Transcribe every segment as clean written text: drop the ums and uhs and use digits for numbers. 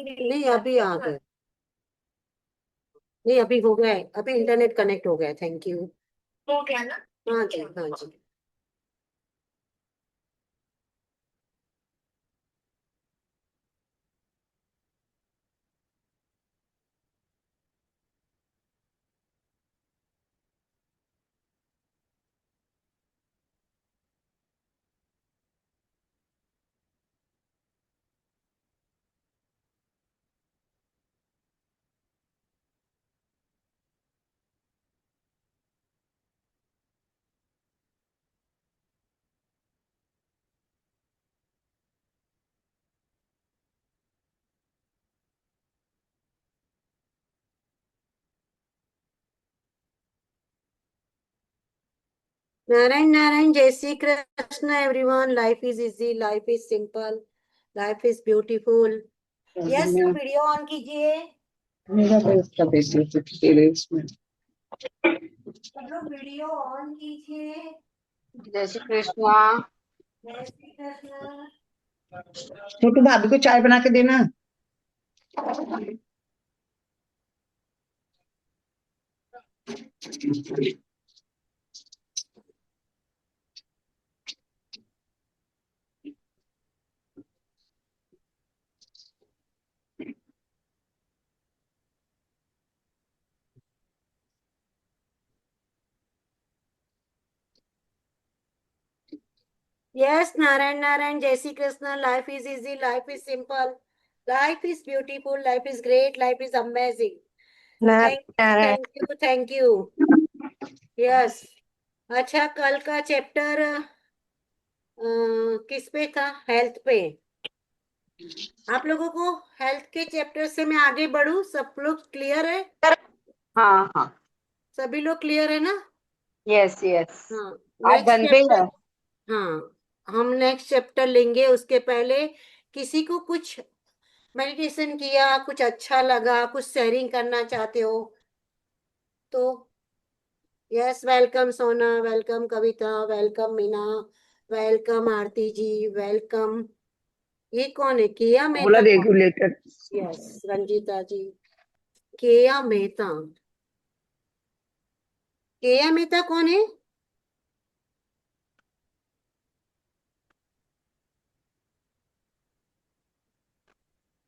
नहीं, अभी आ गए। नहीं, अभी हो गया है, अभी इंटरनेट कनेक्ट हो गया, थैंक यू। हो गया ना? हाँ जी, हाँ जी। नारायण नारायण, जय Shri Krishna everyone. Life is easy, life is simple, life is beautiful. Yes, मेरा वीडियो ऑन कीजिए। तो इसका बेसिक तेरे इसमें। सब लोग वीडियो ऑन कीजिए। जय श्री कृष्णा। जय श्री कृष्ण। छोटू भाभी को चाय बना के देना। यस, नारायण नारायण, जय Shri Krishna. Life is easy, life is simple, life is beautiful, life is great, life is amazing. Thank you, Narayan. Thank you, thank you. Yes. अच्छा, कल का चैप्टर किस पे था? हेल्थ पे। आप लोगों को हेल्थ के चैप्टर से मैं आगे बढ़ूं? सब लोग क्लियर है? हाँ हाँ। सभी लोग क्लियर है ना? Yes yes. हाँ। आज नेक्स्ट धन पे चैप्टर। है। हाँ, हम नेक्स्ट चैप्टर लेंगे। उसके पहले किसी को कुछ मेडिटेशन किया, कुछ अच्छा लगा, कुछ शेयरिंग करना चाहते हो तो? यस, वेलकम सोना, वेलकम कविता, वेलकम मीना, वेलकम आरती जी, वेलकम। ये कौन है? किया बोला मेहता कौन? रेगुलेटर। यस, रंजीता जी। केया मेहता। केया मेहता कौन है?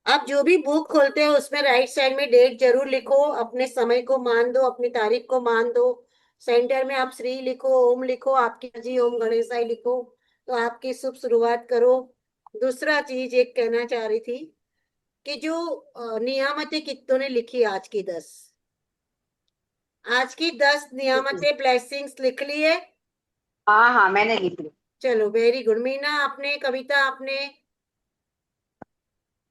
आप जो भी बुक खोलते हो उसमें राइट साइड में डेट जरूर लिखो, अपने समय को मान दो, अपनी तारीख को मान दो। सेंटर में आप श्री लिखो, ओम लिखो, आपकी जी ओम गणेशाय लिखो, तो आपकी शुभ शुरुआत करो। दूसरा चीज एक कहना चाह रही थी कि जो नियामतें कित्तों ने लिखी, आज की 10 नियामतें ब्लेसिंग्स लिख ली है। हाँ हाँ मैंने लिख ली। चलो, वेरी गुड। मीना आपने, कविता आपने?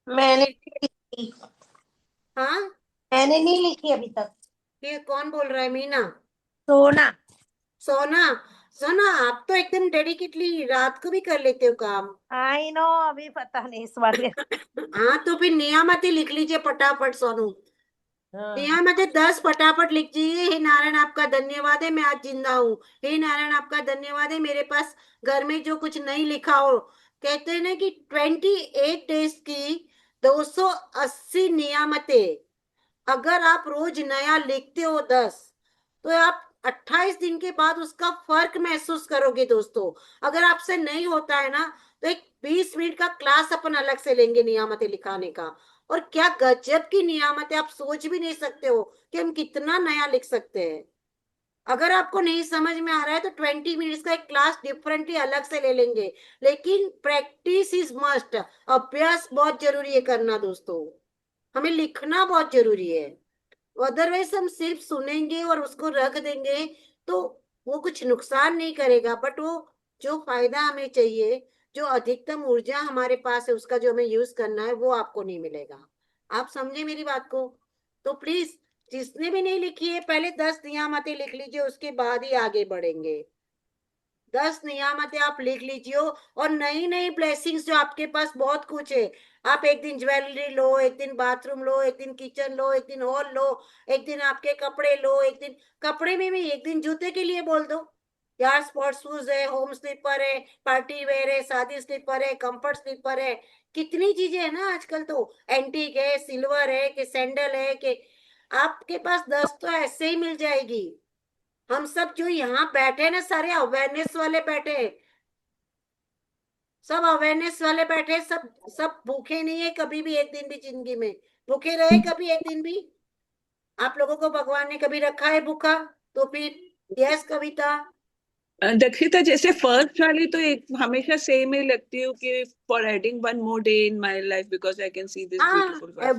मैंने श्री। नहीं लिखी। हाँ। मैंने नहीं लिखी अभी तक। ये कौन बोल रहा है? मीना? सोना। सोना? सोना, आप तो एकदम डेडिकेटली रात को भी कर लेते हो काम। आई नो, अभी पता नहीं इस बार। हाँ, तो फिर नियामतें लिख लीजिए फटाफट सोनू। हाँ। नियामतें 10 फटाफट लिख दीजिए। हे नारायण आपका धन्यवाद है, मैं आज जिंदा हूँ। हे नारायण आपका धन्यवाद है, मेरे पास घर में जो कुछ नहीं लिखा हो। कहते हैं ना कि 28 डेज की 280 नियामतें, अगर आप रोज नया लिखते हो 10, तो आप 28 दिन के बाद उसका फर्क महसूस करोगे दोस्तों। अगर आपसे नहीं होता है ना, तो एक 20 मिनट का क्लास अपन अलग से लेंगे नियामतें लिखाने का। और क्या गजब की नियामतें, आप सोच भी नहीं सकते हो कि हम कितना नया लिख सकते हैं। अगर आपको नहीं समझ में आ रहा है तो 20 मिनट्स का एक क्लास डिफरेंटली अलग से ले लेंगे। लेकिन प्रैक्टिस इज मस्ट। अभ्यास बहुत जरूरी है करना दोस्तों। हमें लिखना बहुत जरूरी है। अदरवाइज हम सिर्फ सुनेंगे और उसको रख देंगे तो वो कुछ नुकसान नहीं करेगा, बट वो जो फायदा हमें चाहिए, जो अधिकतम ऊर्जा हमारे पास है, उसका जो हमें यूज करना है, वो आपको नहीं मिलेगा। आप समझे मेरी बात को? तो प्लीज, जिसने भी नहीं लिखी है, पहले 10 नियामतें लिख लीजिए, उसके बाद ही आगे बढ़ेंगे। 10 नियामतें आप लिख लीजिए। और नई नई ब्लेसिंग्स जो आपके पास बहुत कुछ है। आप एक दिन ज्वेलरी लो, एक दिन बाथरूम लो, एक दिन किचन लो, एक दिन हॉल लो, एक दिन आपके कपड़े लो, एक दिन कपड़े में भी एक दिन जूते के लिए बोल दो। यार स्पोर्ट्स शूज है, होम स्लीपर है, पार्टी वेयर है, शादी स्लीपर है, कंफर्ट स्लीपर है, कितनी चीजें है ना आजकल। तो एंटीक है, सिल्वर है, कि सैंडल है, कि आपके पास 10 तो ऐसे ही मिल जाएगी। हम सब जो यहाँ बैठे हैं ना, सारे अवेयरनेस वाले बैठे हैं, सब अवेयरनेस वाले बैठे हैं, सब सब भूखे नहीं है कभी भी, एक दिन भी जिंदगी में भूखे रहे कभी एक दिन भी? आप लोगों को भगवान ने कभी रखा है भूखा? तो फिर यस कविता। दक्षिता, जैसे फर्स्ट वाली तो एक हमेशा सेम ही लगती है कि for adding one more day in my life because I can see this हाँ, ब्यूटीफुल वाइफ।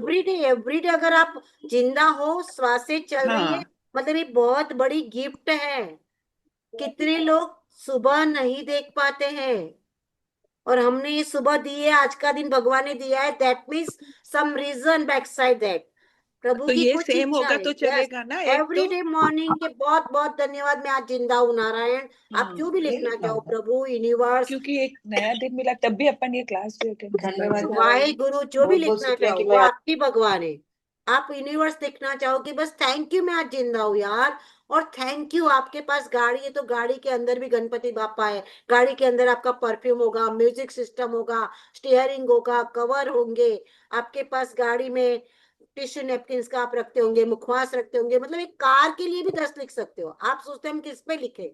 एवरी डे अगर आप जिंदा हो, श्वासें चल रही है, हाँ, मतलब ये बहुत बड़ी गिफ्ट है। कितने लोग सुबह नहीं देख पाते हैं, और हमने ये सुबह दी है, आज का दिन भगवान ने दिया है, that means some reason back side that, प्रभु तो की ये कुछ सेम इच्छा होगा है। तो यस, चलेगा ना एक एवरी तो। डे मॉर्निंग के बहुत बहुत धन्यवाद, मैं आज जिंदा हूँ नारायण। आप हाँ, जो भी लिखना चाहो, प्रभु, यूनिवर्स, क्योंकि एक नया दिन मिला तब भी अपन ये क्लास भी अटेंड कर रहे धन्यवाद थे। नारायण। वाहे गुरु, जो भी बहुत बहुत लिखना शुक्रिया चाहो कि वो मैं आपकी भगवान है। आप यूनिवर्स लिखना चाहो कि बस थैंक यू मैं आज जिंदा हूँ यार, और थैंक यू आपके पास गाड़ी है तो गाड़ी के अंदर भी गणपति बापा है, गाड़ी के अंदर आपका परफ्यूम होगा, म्यूजिक सिस्टम होगा, स्टीयरिंग होगा, कवर होंगे, आपके पास गाड़ी में टिश्यू नेपकिन का आप रखते होंगे, मुखवास रखते होंगे, मतलब एक कार के लिए भी 10 लिख सकते हो। आप सोचते हैं हम किस पे लिखे,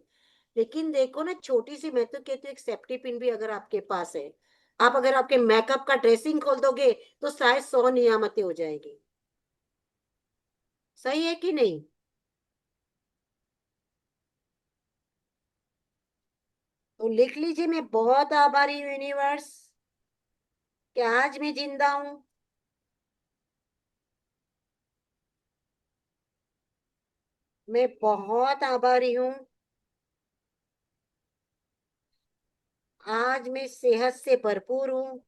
लेकिन देखो ना, छोटी सी, मैं तो कहती हूँ एक सेफ्टी पिन भी अगर आपके पास है, आप अगर आपके मेकअप का ड्रेसिंग खोल दोगे तो शायद 100 नियामतें हो जाएगी। सही है कि नहीं? तो लिख लीजिए, मैं बहुत आभारी हूँ यूनिवर्स कि आज मैं जिंदा हूँ। मैं बहुत आभारी हूँ, आज मैं सेहत से भरपूर हूँ।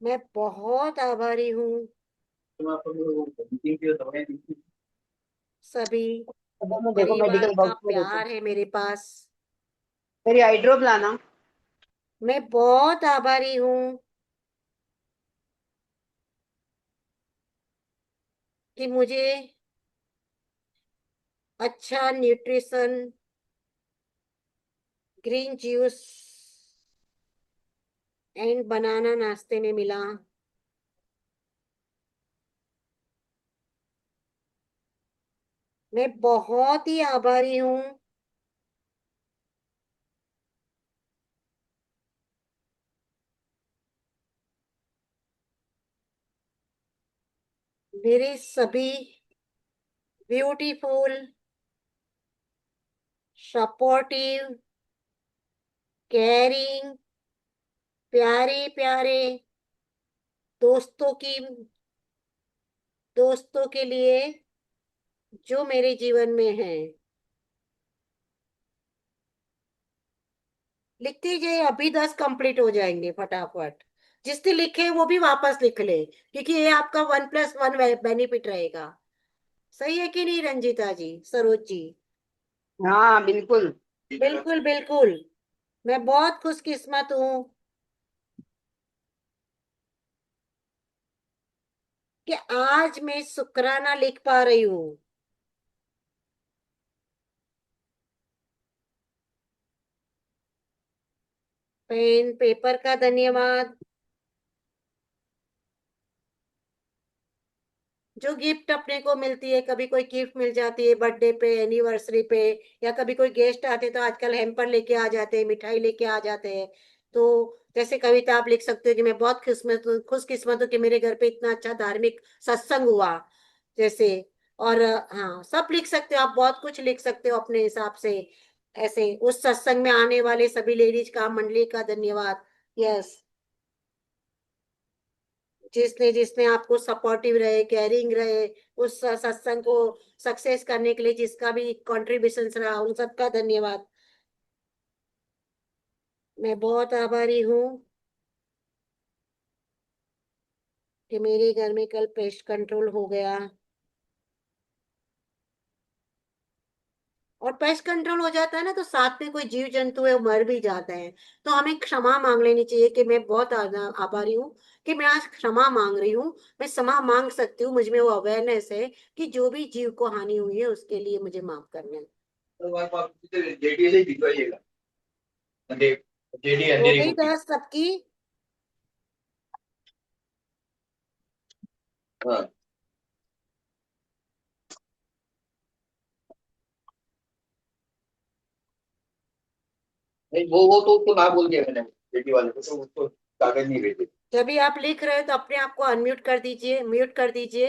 मैं बहुत आभारी हूँ सभी देखो परिवार मेडिकल का बॉक्स में देखो। प्यार है मेरे पास। मेरी आई ड्रॉप लाना। मैं बहुत आभारी हूँ कि मुझे अच्छा न्यूट्रिशन, ग्रीन जूस एंड बनाना नाश्ते में मिला। मैं बहुत ही आभारी हूँ मेरे सभी ब्यूटीफुल, सपोर्टिव, केयरिंग, प्यारे प्यारे दोस्तों की, दोस्तों के लिए जो मेरे जीवन में है। लिखते जाइए, अभी 10 कंप्लीट हो जाएंगे फटाफट। जिसने लिखे वो भी वापस लिख ले, क्योंकि ये आपका 1+1 बेनिफिट रहेगा। सही है कि नहीं रंजीता जी, सरोज जी? हाँ बिल्कुल। बिल्कुल बिल्कुल। मैं बहुत खुशकिस्मत हूँ कि आज मैं शुक्राना लिख पा रही हूँ। पेन पेपर का धन्यवाद, जो गिफ्ट अपने को मिलती है, कभी कोई गिफ्ट मिल जाती है बर्थडे पे, एनिवर्सरी पे, या कभी कोई गेस्ट आते तो आजकल हैम्पर लेके आ जाते हैं, मिठाई लेके आ जाते हैं। तो जैसे कविता आप लिख सकते हो कि मैं बहुत खुशकिस्मत हूँ कि मेरे घर पे इतना अच्छा धार्मिक सत्संग हुआ, जैसे। और हाँ, सब लिख सकते हो आप, बहुत कुछ लिख सकते हो अपने हिसाब से। ऐसे उस सत्संग में आने वाले सभी लेडीज का, मंडली का धन्यवाद। यस, जिसने जिसने आपको सपोर्टिव रहे, केयरिंग रहे, उस सत्संग को सक्सेस करने के लिए जिसका भी कंट्रीब्यूशन रहा, उन सबका धन्यवाद। मैं बहुत आभारी हूँ कि मेरे घर में कल पेस्ट कंट्रोल हो गया, और पेस्ट कंट्रोल हो जाता है ना, तो साथ में कोई जीव जंतु है वो मर भी जाते हैं। तो हमें क्षमा मांग लेनी चाहिए कि मैं बहुत आभारी हूँ कि मैं आज क्षमा मांग रही हूँ। मैं क्षमा मांग सकती हूँ, मुझ में वो अवेयरनेस है कि जो भी जीव को हानि हुई है उसके लिए मुझे माफ करना है। जेडी से भिजवाइएगा म्हणजे जेडी हो अंधेरी गई मोठी दस सबकी? हाँ नहीं वो तो ना बोल दिया मैंने जेडी वाले को तो उसको कागज नहीं भेजे जब भी आप लिख रहे हो तो अपने आप को अनम्यूट कर दीजिए, म्यूट कर दीजिए।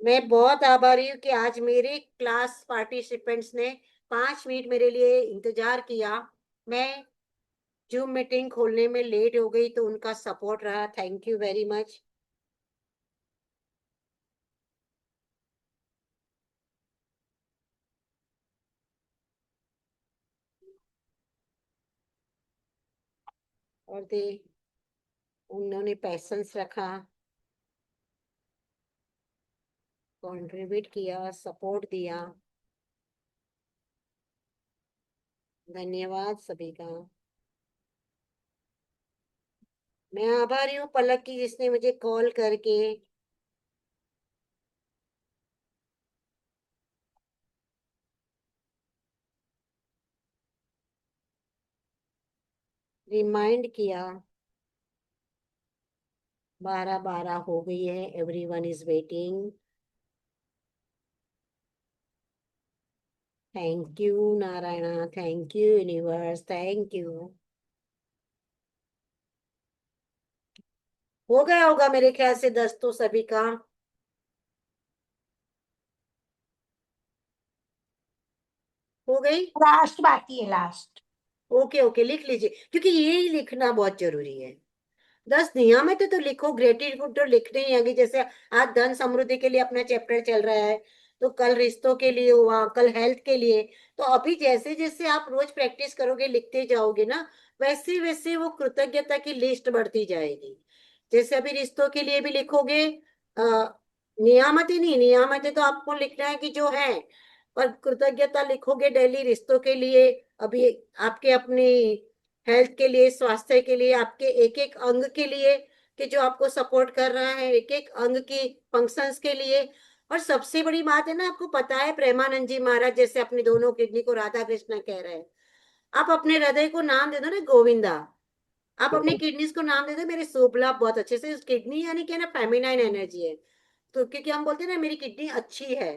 मैं बहुत आभारी हूँ कि आज मेरे क्लास पार्टिसिपेंट्स ने 5 मिनट मेरे लिए इंतजार किया। मैं जूम मीटिंग खोलने में लेट हो गई तो उनका सपोर्ट रहा, थैंक यू वेरी मच। और दे उन्होंने पैसेंस रखा, कंट्रीब्यूट किया, सपोर्ट दिया। धन्यवाद सभी का। मैं आभारी हूँ पलक की, जिसने मुझे कॉल करके रिमाइंड किया। 12:12 हो गई है, everyone is waiting. Thank you Narayana, thank you universe, thank you. हो गया होगा मेरे ख्याल से 10 तो सभी का। हो गई? लास्ट बाकी है, लास्ट। ओके ओके, लिख लीजिए क्योंकि ये लिखना बहुत जरूरी है। 10 नियम है तो लिखो, ग्रेटिट्यूड तो लिखने ही आगे। जैसे आज धन समृद्धि के लिए अपना चैप्टर चल रहा है, तो कल रिश्तों के लिए हुआ, कल हेल्थ के लिए। तो अभी जैसे जैसे आप रोज प्रैक्टिस करोगे, लिखते जाओगे ना, वैसे वैसे वो कृतज्ञता की लिस्ट बढ़ती जाएगी। जैसे अभी रिश्तों के लिए भी लिखोगे, नियामत ही नहीं, नियामत है तो आपको लिखना है कि जो है, पर कृतज्ञता लिखोगे डेली रिश्तों के लिए। अभी आपके अपनी हेल्थ के लिए, स्वास्थ्य के लिए, आपके एक एक अंग के लिए कि जो आपको सपोर्ट कर रहा है, एक एक अंग की फंक्शंस के लिए। और सबसे बड़ी बात है ना, आपको पता है प्रेमानंद जी महाराज जैसे अपनी दोनों किडनी को राधा कृष्ण कह रहे हैं। आप अपने हृदय को नाम दे दो ना गोविंदा। आप अपनी किडनीज को नाम दे दो मेरे शोभला। बहुत अच्छे से, किडनी यानी कि ना फेमिनाइन एनर्जी है। तो क्योंकि हम बोलते हैं ना मेरी किडनी अच्छी है,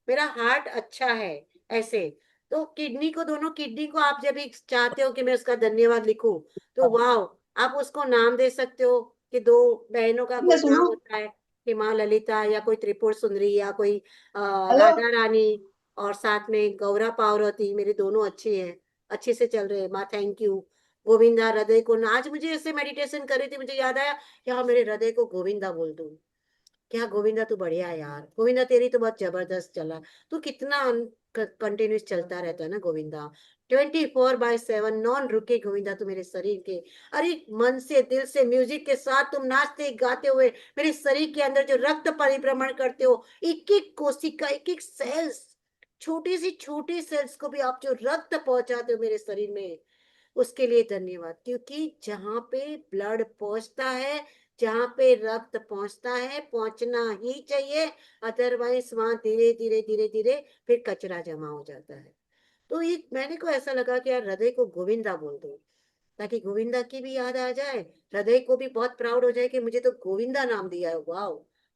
मेरा हार्ट अच्छा है, ऐसे। तो किडनी को, दोनों किडनी को आप जब भी चाहते हो कि मैं उसका धन्यवाद लिखूं, तो वाह, आप उसको नाम दे सकते हो कि दो बहनों का ये कोई नाम सुनो। होता है, हिमा ललिता या कोई त्रिपुर सुंदरी या कोई हेलो। राधा रानी, और साथ में गौरा पार्वती, मेरे दोनों अच्छे हैं, अच्छे से चल रहे हैं माँ, थैंक यू। गोविंदा हृदय को ना, आज मुझे ऐसे मेडिटेशन कर रही थी, मुझे याद आया कि हाँ मेरे हृदय को गोविंदा बोल दूं। क्या गोविंदा तू बढ़िया है यार, गोविंदा तेरी तो बहुत जबरदस्त चला। तू कितना कंटिन्यूस चलता रहता है ना गोविंदा, 24/7 नॉन रुके गोविंदा तू मेरे शरीर के। अरे मन से, दिल से, म्यूजिक के साथ तुम नाचते गाते हुए मेरे शरीर के अंदर जो रक्त परिभ्रमण करते हो, एक एक कोशिका, एक एक सेल्स, छोटी सेल्स को भी आप जो रक्त पहुंचाते हो मेरे शरीर में, उसके लिए धन्यवाद। क्योंकि जहाँ पे ब्लड पहुंचता है, जहाँ पे रक्त पहुंचता है, पहुंचना ही चाहिए। अदरवाइज वहां धीरे धीरे धीरे धीरे फिर कचरा जमा हो जाता है। तो ये मैंने को ऐसा लगा कि यार हृदय को गोविंदा बोल दो, ताकि गोविंदा की भी याद आ जाए, हृदय को भी बहुत प्राउड हो जाए कि मुझे तो गोविंदा नाम दिया है, वाह,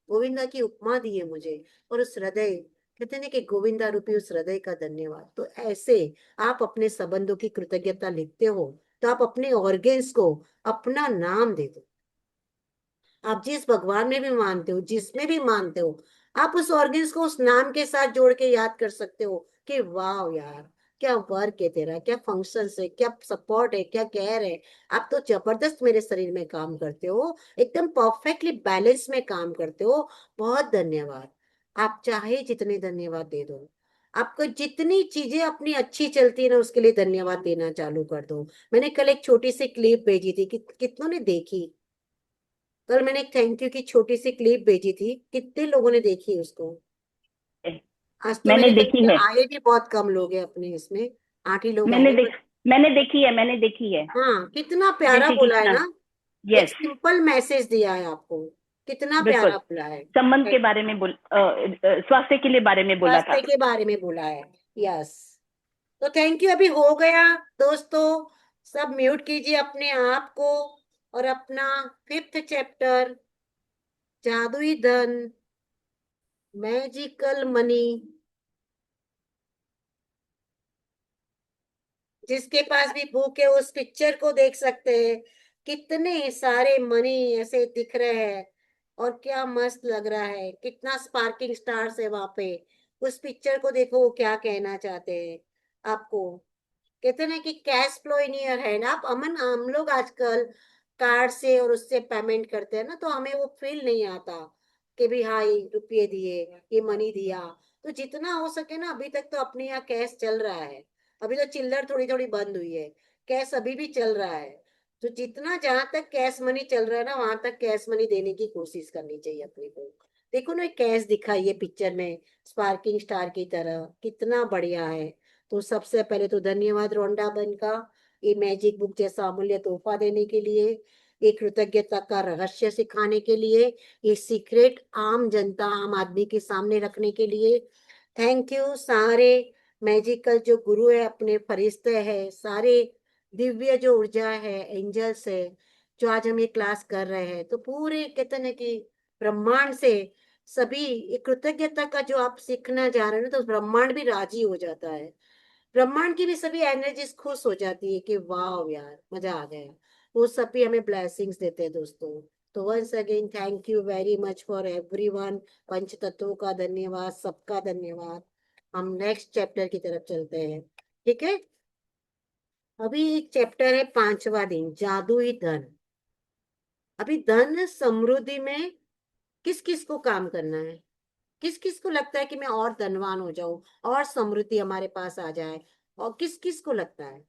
गोविंदा की उपमा दी है मुझे। और उस हृदय, कहते हैं कि गोविंदा रूपी उस हृदय का धन्यवाद। तो ऐसे आप अपने संबंधों की कृतज्ञता लिखते हो, तो आप अपने ऑर्गेन्स को अपना नाम दे दो। आप जिस भगवान में भी मानते हो, जिसमें भी मानते हो, आप उस ऑर्गेन्स को उस नाम के साथ जोड़ के याद कर सकते हो कि वाह यार, क्या वर्क है तेरा, क्या फंक्शन है, क्या सपोर्ट है, क्या केयर है। आप तो जबरदस्त मेरे शरीर में काम करते हो, एकदम परफेक्टली बैलेंस में काम करते हो। बहुत धन्यवाद। आप चाहे जितने धन्यवाद दे दो, आपको जितनी चीजें अपनी अच्छी चलती है ना, उसके लिए धन्यवाद देना चालू कर दो। मैंने कल एक छोटी सी क्लिप भेजी थी, कितनों ने देखी? कल मैंने एक थैंक यू की छोटी सी क्लिप भेजी थी, कितने लोगों ने देखी उसको? आज तो मैंने मेरे ख्याल देखी से है। आए भी बहुत कम लोग हैं अपने इसमें, 8 ही लोग मैंने आए। देख मैंने देखी है, मैंने देखी है। हाँ, कितना प्यारा देखिए बोला है कितना। ना। एक यस। सिंपल मैसेज दिया है आपको, कितना बिल्कुल। प्यारा बोला है। संबंध के बारे में स्वास्थ्य के लिए बारे में बोला था। स्वास्थ्य के बारे में बोला है। यस। तो थैंक यू, अभी हो गया दोस्तों। सब म्यूट कीजिए अपने आप को, और अपना 5th चैप्टर, जादुई धन, मैजिकल मनी, जिसके पास भी बुक है उस पिक्चर को देख सकते हैं। कितने सारे मनी ऐसे दिख रहे हैं, और क्या मस्त लग रहा है, कितना स्पार्किंग स्टार्स है वहां पे। उस पिक्चर को देखो, वो क्या कहना चाहते हैं आपको। कहते हैं ना कि cash flow in your hand. आप अमन, हम लोग आजकल कार्ड से और उससे पेमेंट करते हैं ना, तो हमें वो फील नहीं आता कि भी हाँ ये रुपये दिए, ये मनी दिया। तो जितना हो सके ना, अभी तक तो अपने यहाँ कैश चल रहा है। अभी तो चिल्लर थोड़ी थोड़ी बंद हुई है, कैश अभी भी चल रहा है। तो जितना जहां तक कैश मनी चल रहा है ना, वहां तक कैश मनी देने की कोशिश करनी चाहिए अपने को। देखो ना, कैश दिखाई है पिक्चर में स्पार्किंग स्टार की तरह, कितना बढ़िया है। तो सबसे पहले तो धन्यवाद रोंडा बन का, ये मैजिक बुक जैसा अमूल्य तोहफा देने के लिए, ये कृतज्ञता का रहस्य सिखाने के लिए, ये सीक्रेट आम जनता, आम आदमी के सामने रखने के लिए। थैंक यू सारे मैजिकल जो गुरु है, अपने फरिश्ते हैं सारे, दिव्य जो ऊर्जा है, एंजल्स है, जो आज हम ये क्लास कर रहे हैं। तो पूरे कहते हैं कि ब्रह्मांड से सभी, ये कृतज्ञता का जो आप सीखना जा रहे हो ना, तो ब्रह्मांड भी राजी हो जाता है। ब्रह्मांड की भी सभी एनर्जीज खुश हो जाती है कि वाह यार, मजा आ गया। वो सभी हमें ब्लेसिंग्स देते हैं दोस्तों। तो once again thank you very much for everyone. पंच तत्वों का धन्यवाद, सबका धन्यवाद। हम नेक्स्ट चैप्टर की तरफ चलते हैं, ठीक है। अभी एक चैप्टर है 5वां दिन, जादुई धन। अभी धन समृद्धि में किस किस को काम करना है, किस किस को लगता है कि मैं और धनवान हो जाऊं, और समृद्धि हमारे पास आ जाए। और किस किस को लगता है,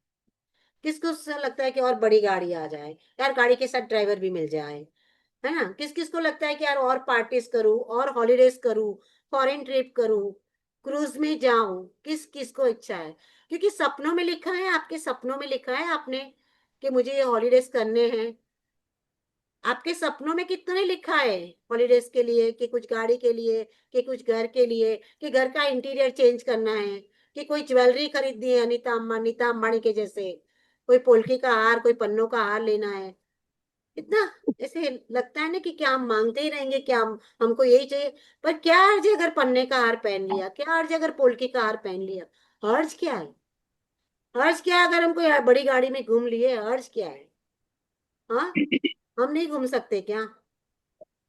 किसको ऐसा लगता है कि और बड़ी गाड़ी आ जाए, यार गाड़ी के साथ ड्राइवर भी मिल जाए, है ना। किस किस को लगता है कि यार और पार्टीज करूं, और हॉलीडेज करूं, फॉरेन ट्रिप करूं, क्रूज में जाऊं। किस किस को इच्छा है, क्योंकि सपनों में लिखा है, आपके सपनों में लिखा है आपने कि मुझे ये हॉलीडेज करने हैं। आपके सपनों में कितने लिखा है हॉलीडेज के लिए, कि कुछ गाड़ी के लिए, कि कुछ घर के लिए, कि घर का इंटीरियर चेंज करना है, कि कोई ज्वेलरी खरीदनी है नीता अंबानी के जैसे, कोई पोल्की का हार, कोई पन्नों का हार लेना है। इतना ऐसे लगता है ना कि क्या हम मांगते ही रहेंगे, क्या हमको यही चाहिए। पर क्या अर्ज है अगर पन्ने का हार पहन लिया, क्या अर्ज है अगर पोल्की का हार पहन लिया। अर्ज क्या है, अर्ज क्या है अगर हम कोई बड़ी गाड़ी में घूम लिए, अर्ज क्या है। हाँ, हम नहीं घूम सकते क्या।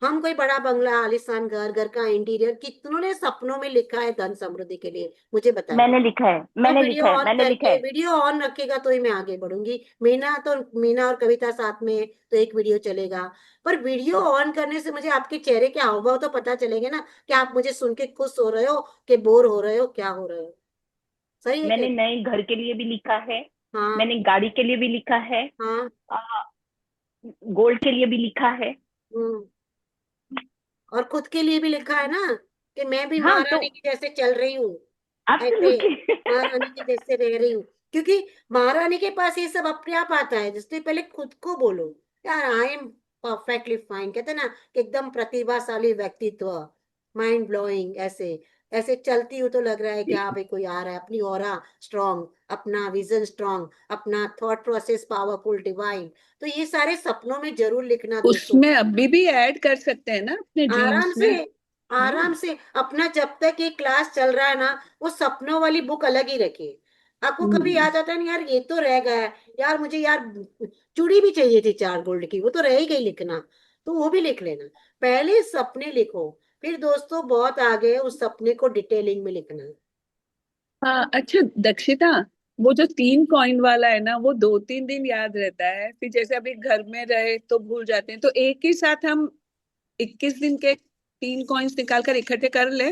हम कोई बड़ा बंगला, आलीशान घर, घर का इंटीरियर, कितनों ने सपनों में लिखा है धन समृद्धि के लिए, मुझे बताइए। मैंने लिखा है, तो मैंने वीडियो लिखा है, ऑन मैंने लिखा करके, है। वीडियो ऑन रखेगा तो ही मैं आगे बढ़ूंगी। मीना और कविता साथ में है, तो एक वीडियो चलेगा। पर वीडियो ऑन करने से मुझे आपके चेहरे के हाव भाव तो पता चलेंगे ना, कि आप मुझे सुन के खुश हो रहे हो, कि बोर हो रहे हो, क्या हो रहे हो। सही है मैंने कि नए घर के लिए भी लिखा है। हाँ। मैंने गाड़ी के लिए भी लिखा है। हाँ। गोल्ड के लिए भी लिखा है। हम्म। और खुद के लिए भी लिखा है ना, कि मैं भी हाँ तो महारानी की जैसे चल रही हूँ, ऐसे एब्सोल्युटली। महारानी के जैसे रह रही हूँ। क्योंकि महारानी के पास ये सब अपने आप आता है, जिससे पहले खुद को बोलो यार आई एम परफेक्टली फाइन। कहते हैं ना कि एकदम प्रतिभाशाली व्यक्तित्व, माइंड ब्लोइंग, ऐसे ऐसे चलती हूँ तो लग रहा है कि हाँ भाई कोई आ रहा है। अपनी ऑरा स्ट्रांग, अपना विजन स्ट्रांग, अपना थॉट प्रोसेस पावरफुल, डिवाइन। तो ये सारे सपनों में जरूर लिखना दोस्तों। उसमें अभी भी ऐड कर सकते हैं ना अपने आराम ड्रीम्स से, में। आराम से अपना, जब तक ये क्लास चल रहा है ना, वो सपनों वाली बुक अलग ही रखिए। आपको कभी हम्म। याद आता है ना, यार ये तो रह गया है, यार मुझे यार चूड़ी भी चाहिए थी 4 गोल्ड की, वो तो रह ही गई लिखना, तो वो भी लिख लेना। पहले सपने लिखो, फिर दोस्तों बहुत आगे उस सपने को डिटेलिंग में लिखना। हाँ अच्छा दक्षिता, वो जो 3 कॉइन वाला है ना, वो 2-3 दिन याद रहता है, फिर जैसे अभी घर में रहे तो भूल जाते हैं, तो एक ही साथ हम 21 दिन के 3 कॉइन्स निकाल कर इकट्ठे कर ले।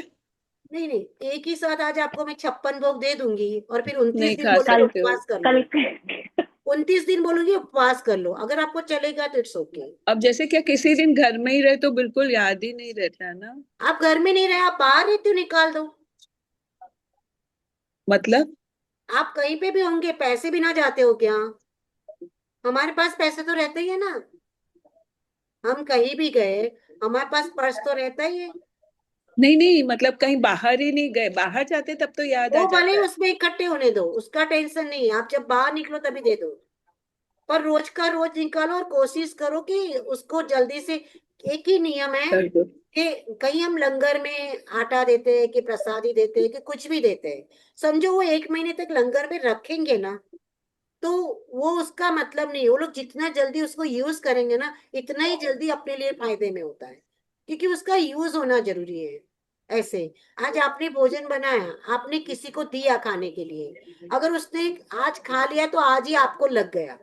नहीं नहीं, एक ही साथ आज आपको मैं 56 भोग दे दूंगी, और फिर नहीं 29 दिन खा बोलूंगी कल सकते हो। उपवास कर कल लो। 29 दिन बोलूंगी उपवास कर लो, अगर आपको चलेगा तो इट्स ओके। अब जैसे क्या किसी दिन घर में ही रहे तो बिल्कुल याद ही नहीं रहता ना। आप घर में नहीं रहे, आप बाहर रहते हो, निकाल दो। मतलब आप कहीं पे भी होंगे, पैसे भी ना जाते हो क्या? हमारे पास पैसे तो रहते ही है ना। हम कहीं भी गए, हमारे पास पर्स तो रहता ही है। नहीं नहीं, मतलब कहीं बाहर ही नहीं गए, बाहर जाते तब तो याद आ वो भले जाता है। उसमें इकट्ठे होने दो, उसका टेंशन नहीं है, आप जब बाहर निकलो तभी दे दो। पर रोज का रोज निकालो और कोशिश करो कि उसको जल्दी से। एक ही नियम है कर दो। कि कहीं हम लंगर में आटा देते हैं कि प्रसादी देते हैं कि कुछ भी देते हैं, समझो वो 1 महीने तक लंगर में रखेंगे ना, तो वो उसका मतलब नहीं है। वो लोग जितना जल्दी उसको यूज करेंगे ना, इतना ही जल्दी अपने लिए फायदे में होता है, क्योंकि उसका यूज होना जरूरी है। ऐसे आज आपने भोजन बनाया, आपने किसी को दिया खाने के लिए, अगर उसने आज खा लिया तो आज ही आपको लग गया,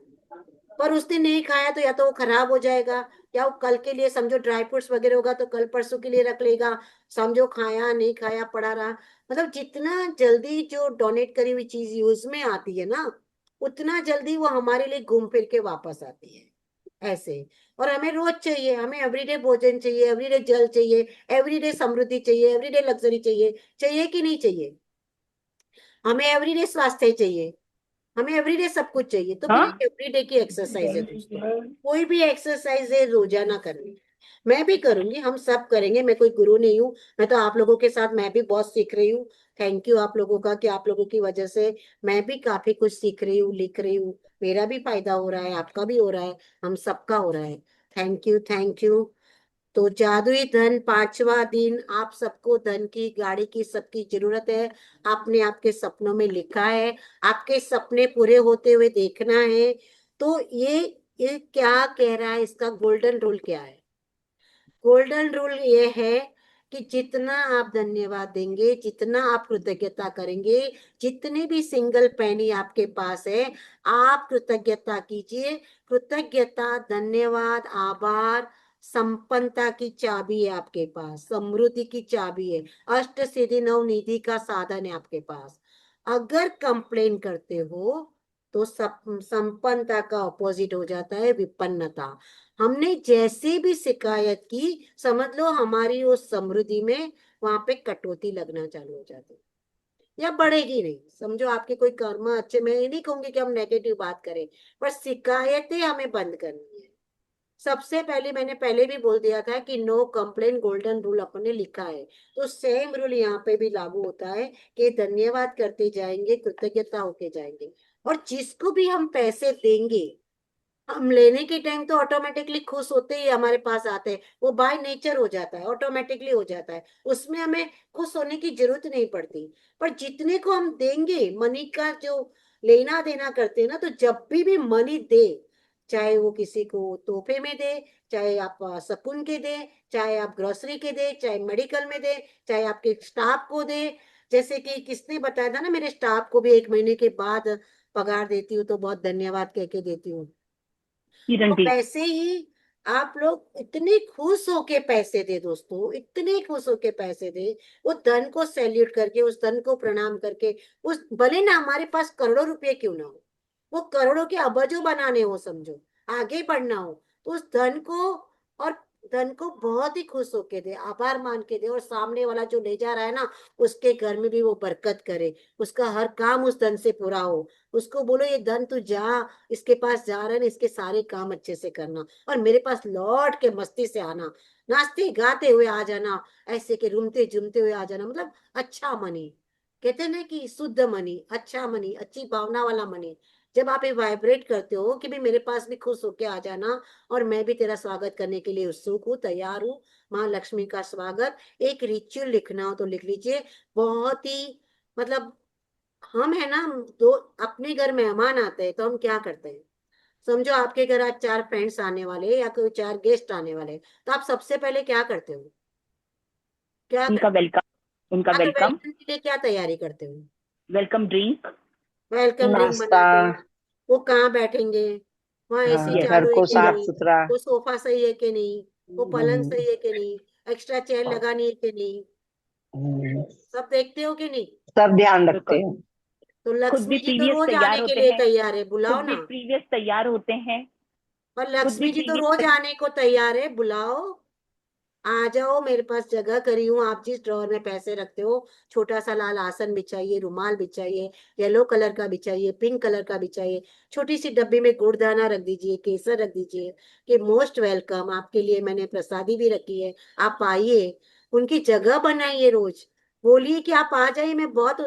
पर उसने नहीं खाया तो या तो वो खराब हो जाएगा, या वो कल के लिए समझो ड्राई फ्रूट्स वगैरह होगा तो कल परसों के लिए रख लेगा। समझो खाया नहीं खाया पड़ा रहा। मतलब जितना जल्दी जो डोनेट करी हुई चीज यूज में आती है ना, उतना जल्दी वो हमारे लिए घूम फिर के वापस आती है। ऐसे। और हमें रोज चाहिए, हमें एवरीडे भोजन चाहिए, एवरीडे जल चाहिए, एवरीडे समृद्धि चाहिए, एवरीडे लग्जरी चाहिए। चाहिए कि नहीं चाहिए? हमें एवरीडे स्वास्थ्य चाहिए, हमें एवरीडे सब कुछ चाहिए। तो फिर हाँ। एवरीडे की एक्सरसाइज है दोस्तों, कोई भी एक्सरसाइज है रोजाना करनी। मैं भी करूंगी, हम सब करेंगे, मैं कोई गुरु नहीं हूँ। मैं तो आप लोगों के साथ मैं भी बहुत सीख रही हूँ। थैंक यू आप लोगों का, कि आप लोगों की वजह से मैं भी काफी कुछ सीख रही हूँ, लिख रही हूँ। मेरा भी फायदा हो रहा है, आपका भी हो रहा है, हम सबका हो रहा है। Thank you, thank you. तो जादुई धन 5वां दिन, आप सबको धन की, गाड़ी की, सबकी जरूरत है। आपने आपके सपनों में लिखा है, आपके सपने पूरे होते हुए देखना है। तो ये क्या कह रहा है, इसका गोल्डन रूल क्या है? गोल्डन रूल ये है कि जितना आप धन्यवाद देंगे, जितना आप कृतज्ञता करेंगे, जितने भी सिंगल पैनी आपके पास है, आप कृतज्ञता कीजिए। कृतज्ञता, धन्यवाद, आभार संपन्नता की चाबी है आपके पास, समृद्धि की चाबी है, अष्ट सिद्धि नव निधि का साधन है आपके पास। अगर कंप्लेन करते हो तो सब संपन्नता का ऑपोजिट हो जाता है विपन्नता। हमने जैसे भी शिकायत की, समझ लो हमारी उस समृद्धि में वहां पे कटौती लगना चालू हो जाती है, या बढ़ेगी नहीं। समझो आपके कोई कर्म अच्छे, मैं ये नहीं कहूंगी कि हम नेगेटिव बात करें, पर शिकायतें हमें बंद करनी है। सबसे पहले मैंने पहले भी बोल दिया था कि नो कंप्लेन गोल्डन रूल अपन ने लिखा है, तो सेम रूल यहाँ पे भी लागू होता है कि धन्यवाद करते जाएंगे, कृतज्ञता होके जाएंगे। और जिसको भी हम पैसे देंगे, हम लेने के टाइम तो ऑटोमेटिकली खुश होते ही हमारे पास आते हैं, वो बाय नेचर हो जाता है, ऑटोमेटिकली हो जाता है, उसमें हमें खुश होने की जरूरत नहीं पड़ती। पर जितने को हम देंगे, मनी का जो लेना देना करते हैं ना, तो जब भी मनी दे, चाहे वो किसी को तोहफे में दे, चाहे आप शकुन के दे, चाहे आप ग्रोसरी के दे, चाहे मेडिकल में दे, चाहे आपके स्टाफ को दे। जैसे कि किसने बताया था ना, मेरे स्टाफ को भी 1 महीने के बाद पगार देती हूँ तो बहुत धन्यवाद कह के देती हूँ। किरण तो जी। वैसे ही आप लोग इतने खुश होके पैसे दे दोस्तों, इतने खुश होके पैसे दे। उस धन को सैल्यूट करके, उस धन को प्रणाम करके, उस भले ना हमारे पास करोड़ों रुपए क्यों ना हो, वो करोड़ों के अबजों बनाने हो, समझो आगे बढ़ना हो, तो उस धन को, और धन को बहुत ही खुश होके दे, आभार मान के दे, और सामने वाला जो ले जा रहा है ना, उसके घर में भी वो बरकत करे, उसका हर काम उस धन से पूरा हो। उसको बोलो ये धन तू जा, इसके पास जा रहे ना, इसके सारे काम अच्छे से करना, और मेरे पास लौट के मस्ती से आना, नाचते गाते हुए आ जाना, ऐसे के रूमते झूमते हुए आ जाना। मतलब अच्छा मनी, कहते हैं ना कि शुद्ध मनी, अच्छा मनी, अच्छी भावना वाला मनी। जब आप ये वाइब्रेट करते हो कि भी मेरे पास भी खुश होके आ जाना, और मैं भी तेरा स्वागत करने के लिए उत्सुक हूँ, तैयार हूँ। माँ लक्ष्मी का स्वागत, एक रिचुअल लिखना हो तो लिख लीजिए। बहुत ही, मतलब हम है ना, दो अपने घर मेहमान आते हैं तो हम क्या करते हैं, समझो आपके घर आज 4 फ्रेंड्स आने वाले या कोई 4 गेस्ट आने वाले, तो आप सबसे पहले क्या करते हो? क्या उनका करते वेलकम, उनका हाँ, तो वेलकम, वेलकम के लिए क्या तैयारी करते हो? Welcome drink. वेलकम ड्रिंक नाश्ता। बनाते हो। वो कहाँ बैठेंगे? वहाँ एसी यस। घर चालू है को कि साफ नहीं? सुथरा। वो सोफा सही है कि नहीं? वो पलंग हम्म, सही है कि नहीं? एक्स्ट्रा चेयर लगानी है कि नहीं? हम्म, सब देखते हो कि नहीं? सब ध्यान रखते बिल्कुल। हैं। तो खुद लक्ष्मी भी जी तो प्रीवियस रोज तैयार आने के होते लिए हैं, तैयार है, बुलाओ खुद भी ना। प्रीवियस तैयार होते हैं, और खुद भी लक्ष्मी जी तो रोज प्रीवियस। आने को तैयार है, बुलाओ। आ जाओ, मेरे पास जगह करी हूँ, आप जिस ड्रॉर में पैसे रखते हो, छोटा सा लाल आसन बिछाइए, रुमाल बिछाइए, येलो कलर का बिछाइए, पिंक कलर का बिछाइए, छोटी सी डब्बी में गुड़दाना रख दीजिए, केसर रख दीजिए कि मोस्ट वेलकम, आपके लिए मैंने प्रसादी भी रखी है, आप आइए। उनकी जगह बनाइए, रोज बोलिए कि आप आ जाइए, मैं बहुत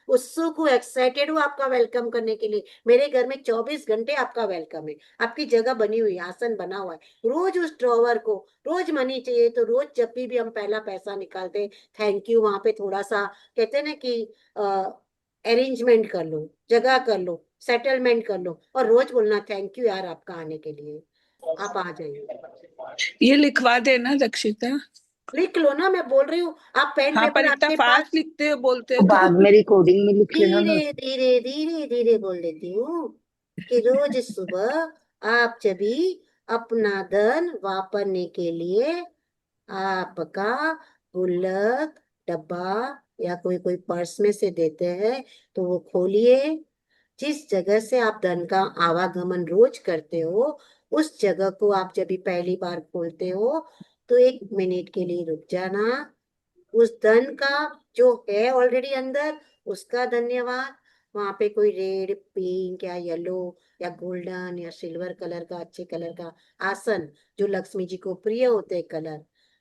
उत्सुक हूँ, एक्साइटेड हूँ आपका वेलकम करने के लिए, मेरे घर में 24 घंटे आपका वेलकम है, आपकी जगह बनी हुई है, आसन बना हुआ है। रोज उस ड्रॉवर को, रोज मनी चाहिए तो रोज जब भी हम पहला पैसा निकालते, थैंक यू वहां पे थोड़ा सा कहते हैं ना कि अरेंजमेंट कर लो, जगह कर लो, सेटलमेंट कर लो, और रोज बोलना थैंक यू यार आपका आने के लिए, आप आ जाइए। ये लिखवा देना दक्षिता। लिख लो ना, मैं बोल रही हूँ, आप पेन हाँ, पर पेपर इतना आपके पास। फास्ट लिखते हो, बोलते हो तो तो। बाद में रिकॉर्डिंग में लिख लेना ना। धीरे धीरे धीरे धीरे बोल देती हूँ कि रोज सुबह आप जब भी अपना धन वापरने के लिए आपका गुल्लक, डब्बा या कोई कोई पर्स में से देते हैं, तो वो खोलिए। जिस जगह से आप धन का आवागमन रोज करते हो, उस जगह को आप जब भी पहली बार खोलते हो, तो 1 मिनट के लिए रुक जाना। उस धन का जो है ऑलरेडी अंदर, उसका धन्यवाद। वहां पे कोई रेड, पिंक या येलो या गोल्डन या सिल्वर कलर का, अच्छे कलर का आसन, जो लक्ष्मी जी को प्रिय होते कलर,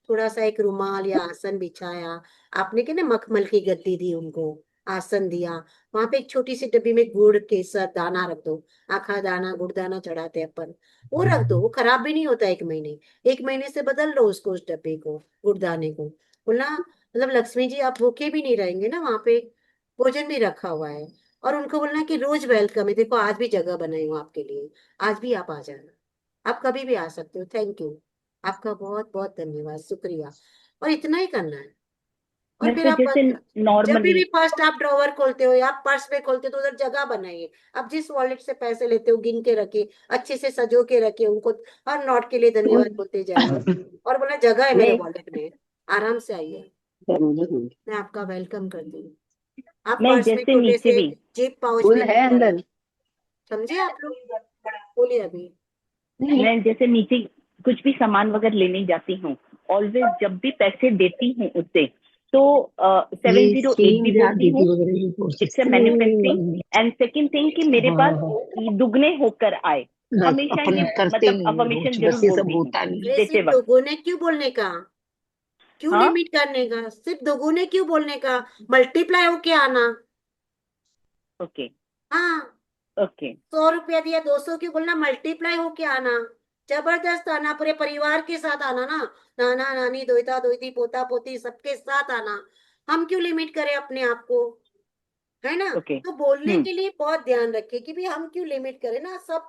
थोड़ा सा एक रुमाल या आसन बिछाया, आपने क्या ना मखमल की गद्दी दी उनको, आसन दिया। वहां पे एक छोटी सी डब्बी में गुड़ केसर दाना रख दो, आखा दाना गुड़ दाना चढ़ाते हैं अपन, वो रख दो, वो खराब भी नहीं होता 1 महीने। 1 महीने से बदल लो उसको, उस डब्बे को, गुड़दाने को। बोला मतलब लक्ष्मी जी आप भूखे भी नहीं रहेंगे ना, वहां पे भोजन भी रखा हुआ है। और उनको बोलना कि रोज वेलकम है, देखो आज भी जगह बनाई हूँ आपके लिए, आज भी आप आ जाना, आप कभी भी आ सकते हो, थैंक यू, आपका बहुत बहुत धन्यवाद, शुक्रिया। और इतना ही करना है। और मैं फिर तो आप जैसे जब भी नॉर्मली फर्स्ट आप ड्रॉवर खोलते हो या पर्स में खोलते हो, तो उधर जगह बनाइए। आप जिस वॉलेट से पैसे लेते हो, गिन के रखिए, अच्छे से सजो के रखिए उनको, हर नोट के लिए धन्यवाद बोलते जाइए, और बोला जगह है मेरे मैं वॉलेट में, आराम से आइए, जरूर। मैं आपका वेलकम कर दूंगी। आप मैं पर्स में जैसे छोटे नीचे से भी जेब पाउच फुल भी है लेके आइए, अंदर। समझे आप लोग, बोलिए अभी। मैं जैसे नीचे कुछ भी सामान वगैरह लेने जाती हूँ, ऑलवेज जब भी पैसे देती हूँ उससे, तो ये 708 भी स्क्रीन जहाँ बोलती हूँ, दीदी वगैरह की पोस्ट इट्स अ मैन्युफैक्चरिंग। है। एंड सेकंड थिंग कि मेरे हाँ पास हाँ। दुगने होकर आए, बस हमेशा अपन ये करते मतलब नहीं है अफर्मेशन रोज, जरूर बस ये सब बोलती हूँ होता नहीं। अरे देते सिर्फ वक्त। दोगुने क्यों बोलने का, क्यों हाँ, लिमिट करने का, सिर्फ दोगुने क्यों बोलने का, मल्टीप्लाई होके आना। ओके हाँ, ओके। 100 रुपया दिया, 200 क्यों बोलना, मल्टीप्लाई होके आना, जबरदस्त आना, पूरे परिवार के साथ आना ना, नाना नानी दोता दोती पोता पोती सबके साथ आना। हम क्यों लिमिट करें अपने आप को, है ना। ओके। तो बोलने के लिए बहुत ध्यान रखिए कि भी हम क्यों लिमिट करें ना सब।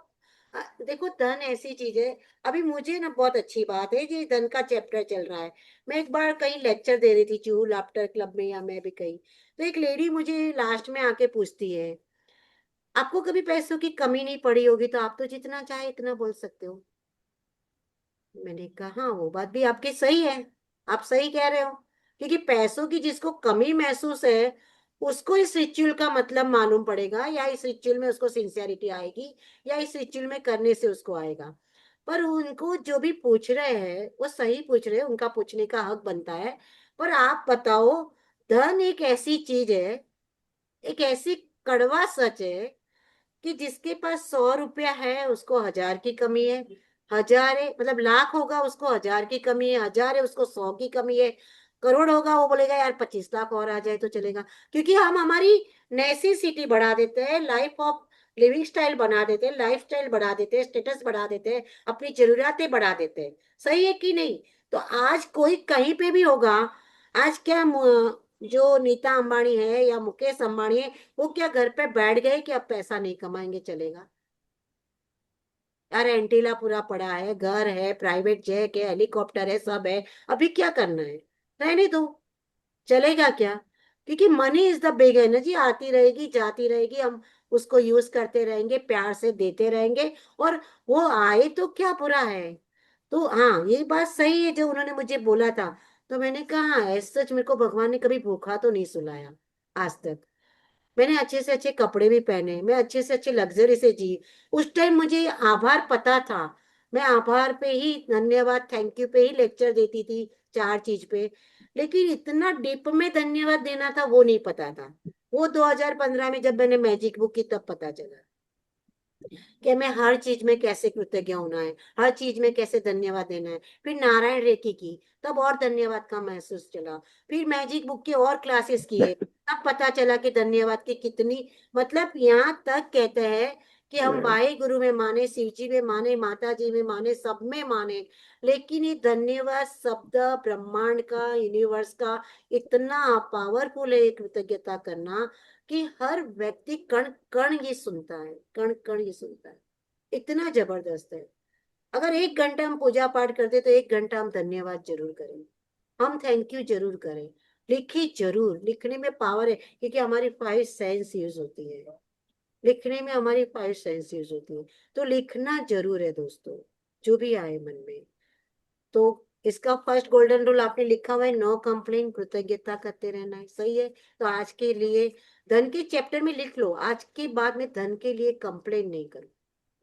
देखो धन ऐसी चीज है, अभी मुझे ना बहुत अच्छी बात है कि धन का चैप्टर चल रहा है। मैं एक बार कहीं लेक्चर दे रही थी, जूहू लाफ्टर क्लब में, या मैं भी कहीं, तो एक लेडी मुझे लास्ट में आके पूछती है, आपको कभी पैसों की कमी नहीं पड़ी होगी, तो आप तो जितना चाहे इतना बोल सकते हो। मैंने कहा हाँ, वो बात भी आपकी सही है, आप सही कह रहे हो, क्योंकि पैसों की जिसको कमी महसूस है, उसको इस रिचुअल का मतलब मालूम पड़ेगा, या इस रिचुअल में उसको सिंसियरिटी आएगी, या इस रिचुअल में करने से उसको आएगा। पर उनको जो भी पूछ रहे हैं वो सही पूछ रहे हैं, उनका पूछने का हक बनता है। पर आप बताओ, धन एक ऐसी चीज है, एक ऐसी कड़वा सच है, कि जिसके पास 100 रुपया है उसको 1000 की कमी है, हजार है मतलब लाख होगा उसको 1000 की कमी है, हजार है उसको 100 की कमी है, करोड़ होगा वो बोलेगा यार 25 लाख और आ जाए तो चलेगा। क्योंकि हम हमारी नेसेसिटी बढ़ा देते हैं, लाइफ ऑफ लिविंग स्टाइल बना देते हैं, लाइफ स्टाइल बढ़ा देते हैं, स्टेटस बढ़ा देते हैं, अपनी जरूरतें बढ़ा देते हैं। सही है कि नहीं। तो आज कोई कहीं पे भी होगा, आज क्या जो नीता अंबानी है या मुकेश अंबानी है, वो क्या घर पे बैठ गए कि अब पैसा नहीं कमाएंगे चलेगा। यार एंटीला पूरा पड़ा है, घर है, प्राइवेट जेट है, हेलीकॉप्टर है, सब है, अभी क्या करना है, रहने दो, चलेगा क्या। क्योंकि money is the big energy, आती रहेगी जाती रहेगी, हम उसको यूज करते रहेंगे, प्यार से देते रहेंगे, और वो आए तो क्या बुरा है। तो हाँ, ये बात सही है जो उन्होंने मुझे बोला था। तो मैंने कहा हाँ, सच मेरे को भगवान ने कभी भूखा तो नहीं सुलाया आज तक। मैंने अच्छे से अच्छे कपड़े भी पहने, मैं अच्छे से अच्छे लग्जरी से जी। उस टाइम मुझे ये आभार पता था, मैं आभार पे ही, धन्यवाद, थैंक यू पे ही लेक्चर देती थी, 4 चीज पे। लेकिन इतना डीप में धन्यवाद देना था वो नहीं पता था। वो 2015 में जब मैंने मैजिक बुक की तब पता चला कि हमें हर चीज में कैसे कृतज्ञ होना है, हर चीज में कैसे धन्यवाद देना है। फिर नारायण रेकी की, तब और धन्यवाद का महसूस चला। फिर मैजिक बुक के और क्लासेस किए, तब पता चला कि धन्यवाद की कितनी, मतलब यहाँ तक कहते हैं कि हम वाहे गुरु में माने, शिव जी में माने, माता जी में माने, सब में माने, लेकिन ये धन्यवाद शब्द ब्रह्मांड का, यूनिवर्स का इतना पावरफुल है, ये कृतज्ञता करना, कि हर व्यक्ति कण कण ये सुनता है, कण कण ये सुनता है, इतना जबरदस्त है। अगर 1 घंटा हम पूजा पाठ करते तो 1 घंटा हम धन्यवाद जरूर करें, हम थैंक यू जरूर करें, लिखिए जरूर। लिखने में पावर है, क्योंकि हमारी 5 सेंस यूज होती है, लिखने में हमारी 5 सेंस यूज होती है। तो लिखना जरूर है दोस्तों, जो भी आए मन में। तो इसका फर्स्ट गोल्डन रूल आपने लिखा हुआ है, नो कंप्लेन, कृतज्ञता करते रहना है, सही है। तो आज के लिए धन के चैप्टर में लिख लो, आज के बाद में धन के लिए कंप्लेन नहीं करो,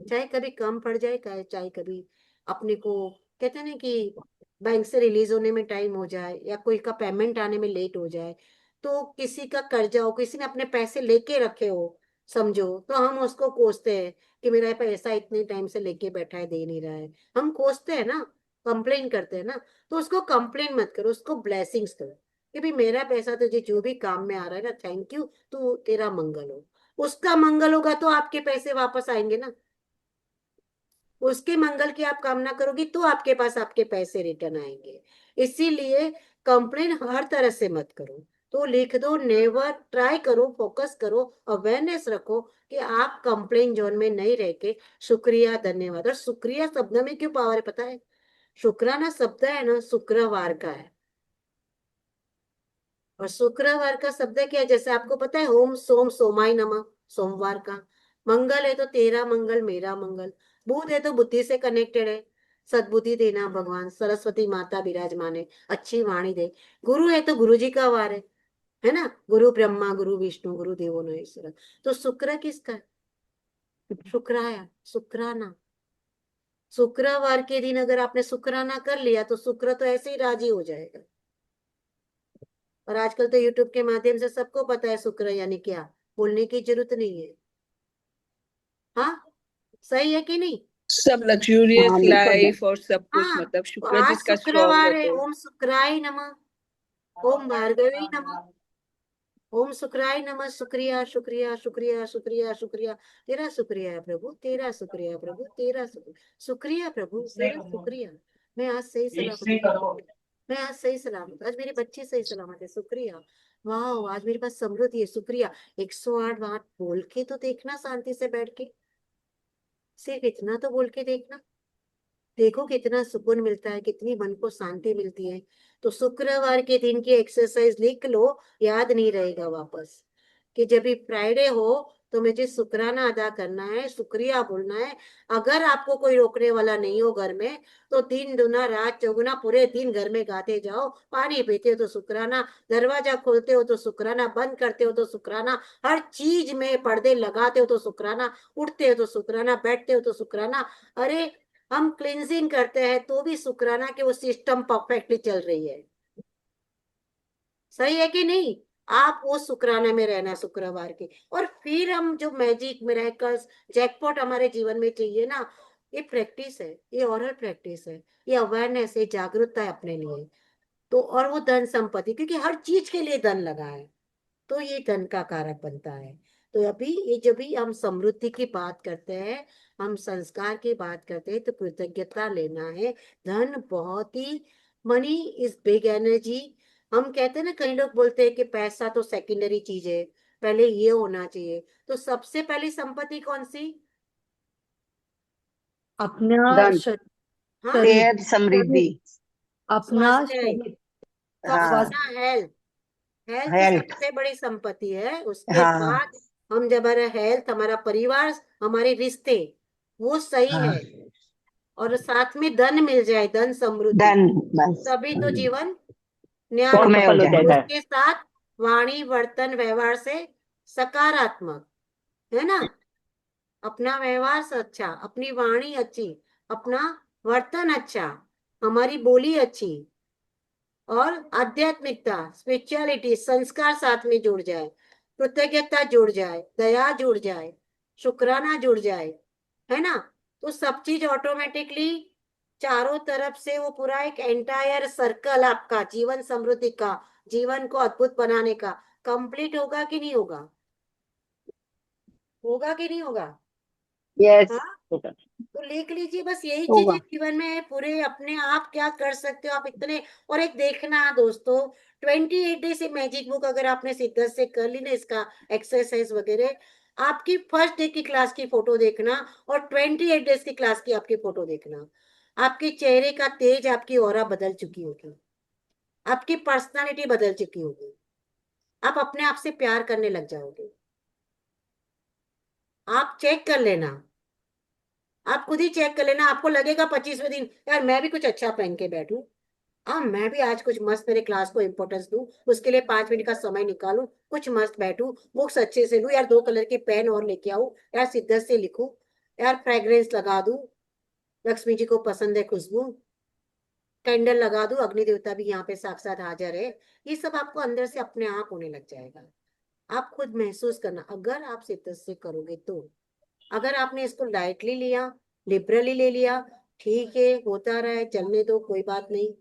चाहे कभी कम पड़ जाए, चाहे कभी अपने को, कहते हैं ना कि बैंक से रिलीज होने में टाइम हो जाए, या कोई का पेमेंट आने में लेट हो जाए, तो किसी का कर्जा हो, किसी ने अपने पैसे लेके रखे हो, समझो, तो हम उसको कोसते हैं कि मेरा पैसा इतने टाइम से लेके बैठा है, दे नहीं रहा है, हम कोसते हैं ना, कंप्लेन करते हैं ना। तो उसको कंप्लेन मत करो, उसको ब्लेसिंग्स करो कि भाई मेरा पैसा तुझे जो भी काम में आ रहा है ना, थैंक यू, तू तेरा मंगल हो। उसका मंगल होगा तो आपके पैसे वापस आएंगे ना, उसके मंगल की आप कामना करोगी तो आपके पास आपके पैसे रिटर्न आएंगे। इसीलिए कंप्लेन हर तरह से मत करो, तो लिख दो, नेवर, ट्राई करो, फोकस करो, अवेयरनेस रखो कि आप कंप्लेन जोन में नहीं रह के शुक्रिया धन्यवाद। और शुक्रिया शब्द में क्यों पावर है पता है? शुक्राना शब्द है ना, शुक्रवार का है, और शुक्रवार का शब्द क्या है? जैसे आपको पता है, ओम सोम सोमाय नमः, सोमवार का। मंगल है तो तेरा मंगल मेरा मंगल। बुध है तो बुद्धि से कनेक्टेड है, सद्बुद्धि देना भगवान सरस्वती माता विराजमान है, अच्छी वाणी दे। गुरु है तो गुरु जी का वार है ना, गुरु ब्रह्मा गुरु विष्णु गुरु देवो महेश्वरा। तो शुक्र किसका है? शुक्राया, शुक्राना। शुक्रवार के दिन अगर आपने शुक्राना कर लिया तो शुक्र तो ऐसे ही राजी हो जाएगा। और आजकल तो यूट्यूब के माध्यम से सबको पता है शुक्र यानी क्या, बोलने की जरूरत नहीं है। हाँ, सही है कि नहीं? सब लग्जूरियस हाँ नहीं सब लाइफ और सब कुछ, हाँ, मतलब तो शुक्र आज जिसका स्ट्रांग शुक्रवार है है, तो। ओम शुक्राय नमः, ओम भार्गवी नमः, ओम शुक्राय नमः। शुक्रिया शुक्रिया शुक्रिया शुक्रिया शुक्रिया, तेरा शुक्रिया है प्रभु, तेरा शुक्रिया है प्रभु, तेरा शुक्रिया प्रभु, तेरा शुक्रिया। मैं आज सही सलामत हूँ, मैं आज सही सलामत, आज मेरे बच्चे सही सलामत है, शुक्रिया। वाह, आज मेरे पास समृद्धि है, शुक्रिया। 108 बार बोल के तो देखना, शांति से बैठ के, सिर्फ इतना तो बोल के देखना, देखो कितना सुकून मिलता है, कितनी मन को शांति मिलती है। तो शुक्रवार के दिन की एक्सरसाइज लिख लो, याद नहीं रहेगा वापस, कि जब भी फ्राइडे हो तो मुझे शुक्राना अदा करना है, शुक्रिया बोलना है। अगर आपको कोई रोकने वाला नहीं हो घर में, तो दिन दुना रात चौगुना पूरे दिन घर में गाते जाओ। पानी पीते हो तो शुक्राना, दरवाजा खोलते हो तो शुक्राना, बंद करते हो तो शुक्राना, हर चीज में पर्दे लगाते हो तो शुक्राना, उठते हो तो शुक्राना, बैठते हो तो शुक्राना। अरे, हम क्लींजिंग करते हैं तो भी शुक्राना कि वो सिस्टम परफेक्टली चल रही है, सही है कि नहीं? आप वो शुक्राने में रहना शुक्रवार के। और फिर हम जो मैजिक मिरेकल्स जैकपॉट हमारे जीवन में चाहिए ना, ये प्रैक्टिस है, ये ओरल प्रैक्टिस है, ये अवेयरनेस है, जागरूकता है अपने लिए। तो और वो धन संपत्ति, क्योंकि हर चीज के लिए धन लगा है, तो ये धन का कारक बनता है। तो अभी ये जब भी हम समृद्धि की बात करते हैं, हम संस्कार की बात करते हैं, तो कृतज्ञता लेना है। धन बहुत ही, मनी इज बिग एनर्जी। हम कहते हैं ना, कई लोग बोलते हैं कि पैसा तो सेकेंडरी चीज है, पहले ये होना चाहिए। तो सबसे पहली संपत्ति कौन सी? अपना धन, हाँ, शरीर, सेहत, समृद्धि। अपना स्वास्थ्य, शरीर, हाँ, अपना हेल्थ। Health health. सबसे बड़ी संपत्ति है, उसके हाँ बाद हम जब हमारा हेल्थ, हमारा परिवार, हमारे रिश्ते वो सही हाँ, है, और साथ में धन मिल जाए, धन समृद्धि, धन, बस। तभी तो जीवन न्यारा। सुखमय हो सफल हो जाए और जाएगा। धन। उसके साथ वाणी वर्तन व्यवहार से सकारात्मक, है ना, अपना व्यवहार अच्छा, अपनी वाणी अच्छी, अपना वर्तन अच्छा, हमारी बोली अच्छी, और आध्यात्मिकता, स्पिरिचुअलिटी, संस्कार साथ में जुड़ जाए, कृतज्ञता जुड़ जाए, दया जुड़ जाए, शुक्राना जुड़ जाए, है ना? तो सब चीज ऑटोमेटिकली चारों तरफ से वो पूरा एक एंटायर सर्कल आपका जीवन समृद्धि का, जीवन को अद्भुत बनाने का कंप्लीट होगा कि नहीं होगा? होगा कि नहीं होगा? यस, हाँ, होगा तो लिख लीजिए, बस यही चीजें होगा। जीवन में है पूरे, अपने आप क्या कर सकते हो आप इतने। और एक देखना दोस्तों, 28 डेज से मैजिक बुक अगर आपने सिद्धत से कर ली ना, इसका एक्सरसाइज वगैरह, आपकी फर्स्ट डे की क्लास की फोटो देखना और 28 डेज की क्लास की आपकी फोटो देखना, आपके चेहरे का तेज, आपकी ऑरा बदल चुकी होगी, आपकी पर्सनालिटी बदल चुकी होगी, आप अपने आप से प्यार करने लग जाओगे। आप चेक कर लेना, आप खुद ही चेक कर लेना, आपको लगेगा 25वें दिन यार मैं भी कुछ अच्छा पहन के बैठूं, हाँ मैं भी आज कुछ मस्त मेरे क्लास को इंपॉर्टेंस दूं, उसके लिए 5 मिनट का समय निकालूं, कुछ मस्त बैठूं, बुक्स अच्छे से लूं, यार 2 कलर के पेन और लेके आऊं, यार शिद्दत से लिखूं, यार फ्रेग्रेंस लगा दूं, लक्ष्मी जी को पसंद है खुशबू, कैंडल लगा दूं, अग्नि देवता भी यहाँ पे साक्षात हाजिर है। ये सब आपको अंदर से अपने आप होने लग जाएगा, आप खुद महसूस करना अगर आप शिद्दत से करोगे तो। अगर आपने इसको लाइटली लिया, लिबरली ले लिया, ठीक है होता रहा है चलने दो कोई बात नहीं,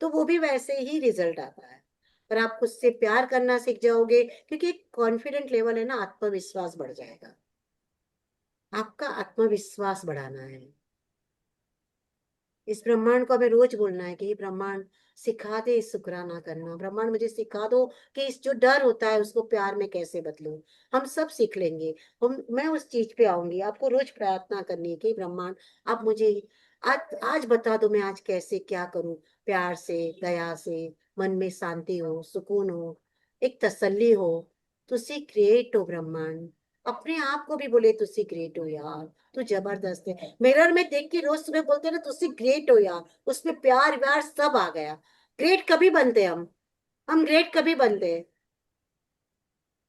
तो वो भी वैसे ही रिजल्ट आता है। पर आप खुद से प्यार करना सीख जाओगे, क्योंकि कॉन्फिडेंट लेवल है ना, आत्मविश्वास बढ़ जाएगा, आपका आत्मविश्वास बढ़ाना है। इस ब्रह्मांड को हमें रोज बोलना है कि ये ब्रह्मांड सिखा दे शुक्राना करना, ब्रह्मांड मुझे सिखा दो कि इस जो डर होता है उसको प्यार में कैसे बदलूं। हम सब सीख लेंगे, हम मैं उस चीज पे आऊंगी, आपको रोज प्रार्थना करनी है कि ब्रह्मांड आप मुझे आज आज बता दो मैं आज कैसे क्या करूं, प्यार से, दया से, मन में शांति हो, सुकून हो, एक तसल्ली हो। तुसी ग्रेट हो ब्रह्मांड, अपने आप को भी बोले तुसी ग्रेट हो यार, तू जबरदस्त है, मिरर में देख के रोज सुबह बोलते हैं ना तुसी ग्रेट हो यार, उसमें प्यार व्यार सब आ गया। ग्रेट कभी बनते हम ग्रेट कभी बनते हैं,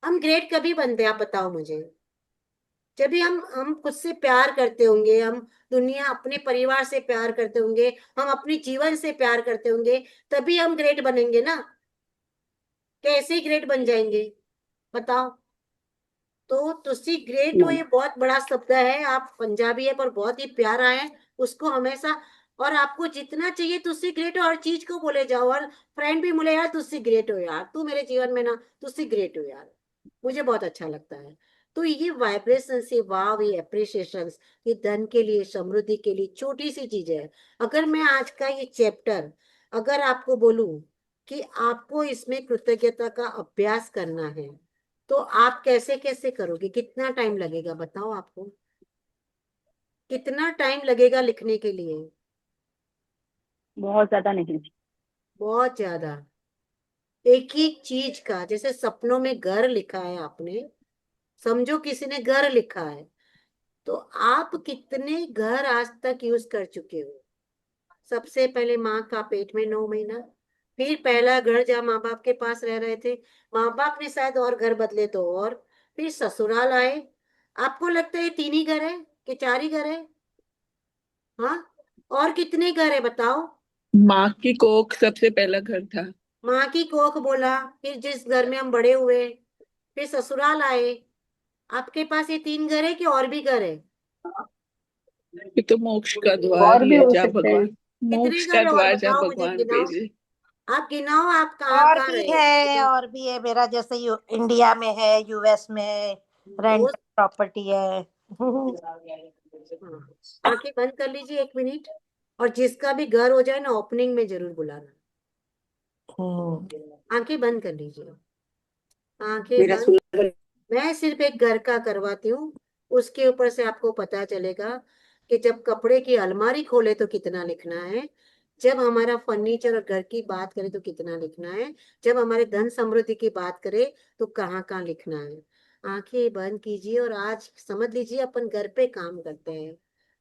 हम ग्रेट कभी बनते हैं, आप बताओ मुझे। जब भी हम खुद से प्यार करते होंगे, हम दुनिया अपने परिवार से प्यार करते होंगे, हम अपने जीवन से प्यार करते होंगे, तभी हम ग्रेट बनेंगे ना। कैसे ग्रेट बन जाएंगे बताओ? तो तुसी ग्रेट हो ये बहुत बड़ा शब्द है, आप पंजाबी है पर बहुत ही प्यारा है, उसको हमेशा, और आपको जितना चाहिए तुसी ग्रेट हो, हर चीज को बोले जाओ, और फ्रेंड भी बोले यार तुसी ग्रेट हो यार, तू मेरे जीवन में ना तुसी ग्रेट हो यार, मुझे बहुत अच्छा लगता है। तो ये वाइब्रेशन से वाव, ये अप्रिसिएशन, ये धन के लिए, समृद्धि के लिए छोटी सी चीज है। अगर मैं आज का ये चैप्टर अगर आपको बोलूं कि आपको इसमें कृतज्ञता का अभ्यास करना है, तो आप कैसे कैसे करोगे, कितना टाइम लगेगा बताओ आपको, कितना टाइम लगेगा लिखने के लिए? बहुत ज्यादा नहीं। बहुत ज्यादा। एक ही चीज का, जैसे सपनों में घर लिखा है आपने, समझो किसी ने घर लिखा है, तो आप कितने घर आज तक यूज कर चुके हो? सबसे पहले माँ का पेट में 9 महीना, फिर पहला घर जहाँ माँ बाप के पास रह रहे थे, माँ बाप ने शायद और घर बदले तो, और फिर ससुराल आए। आपको लगता है ये 3 ही घर है कि 4 ही घर है? हाँ, और कितने घर है बताओ? माँ की कोख सबसे पहला घर था। माँ की कोख बोला, फिर जिस घर में हम बड़े हुए, फिर ससुराल आए। आपके पास ये 3 घर है कि और भी घर है? ये तो मोक्ष का द्वार और ही भी है हो जहाँ सकते हैं। भगवान, कितने मोक्ष का घर है और द्वार जहाँ बताओ, मुझे भगवान गिनाओ। भेजे। आप गिनाओ, आप कहाँ और कहाँ भी रहे है, हो? और भी है, मेरा जैसे इंडिया में है, यूएस में है, रेंट दोस्त, प्रॉपर्टी है। हाँ, आंखें बंद कर लीजिए 1 मिनट, और जिसका भी घर हो जाए ना ओपनिंग में जरूर बुलाना। हम्म। आंखें बंद कर लीजिए, आंखें मेरा बंद। सुलह मैं सिर्फ एक घर का करवाती हूँ, उसके ऊपर से आपको पता चलेगा कि जब कपड़े की अलमारी खोले तो कितना लिखना है, जब हमारा फर्नीचर और घर की बात करें तो कितना लिखना है, जब हमारे धन समृद्धि की बात करें तो कहाँ कहाँ लिखना है। आंखें बंद कीजिए और आज समझ लीजिए अपन घर पे काम करते हैं,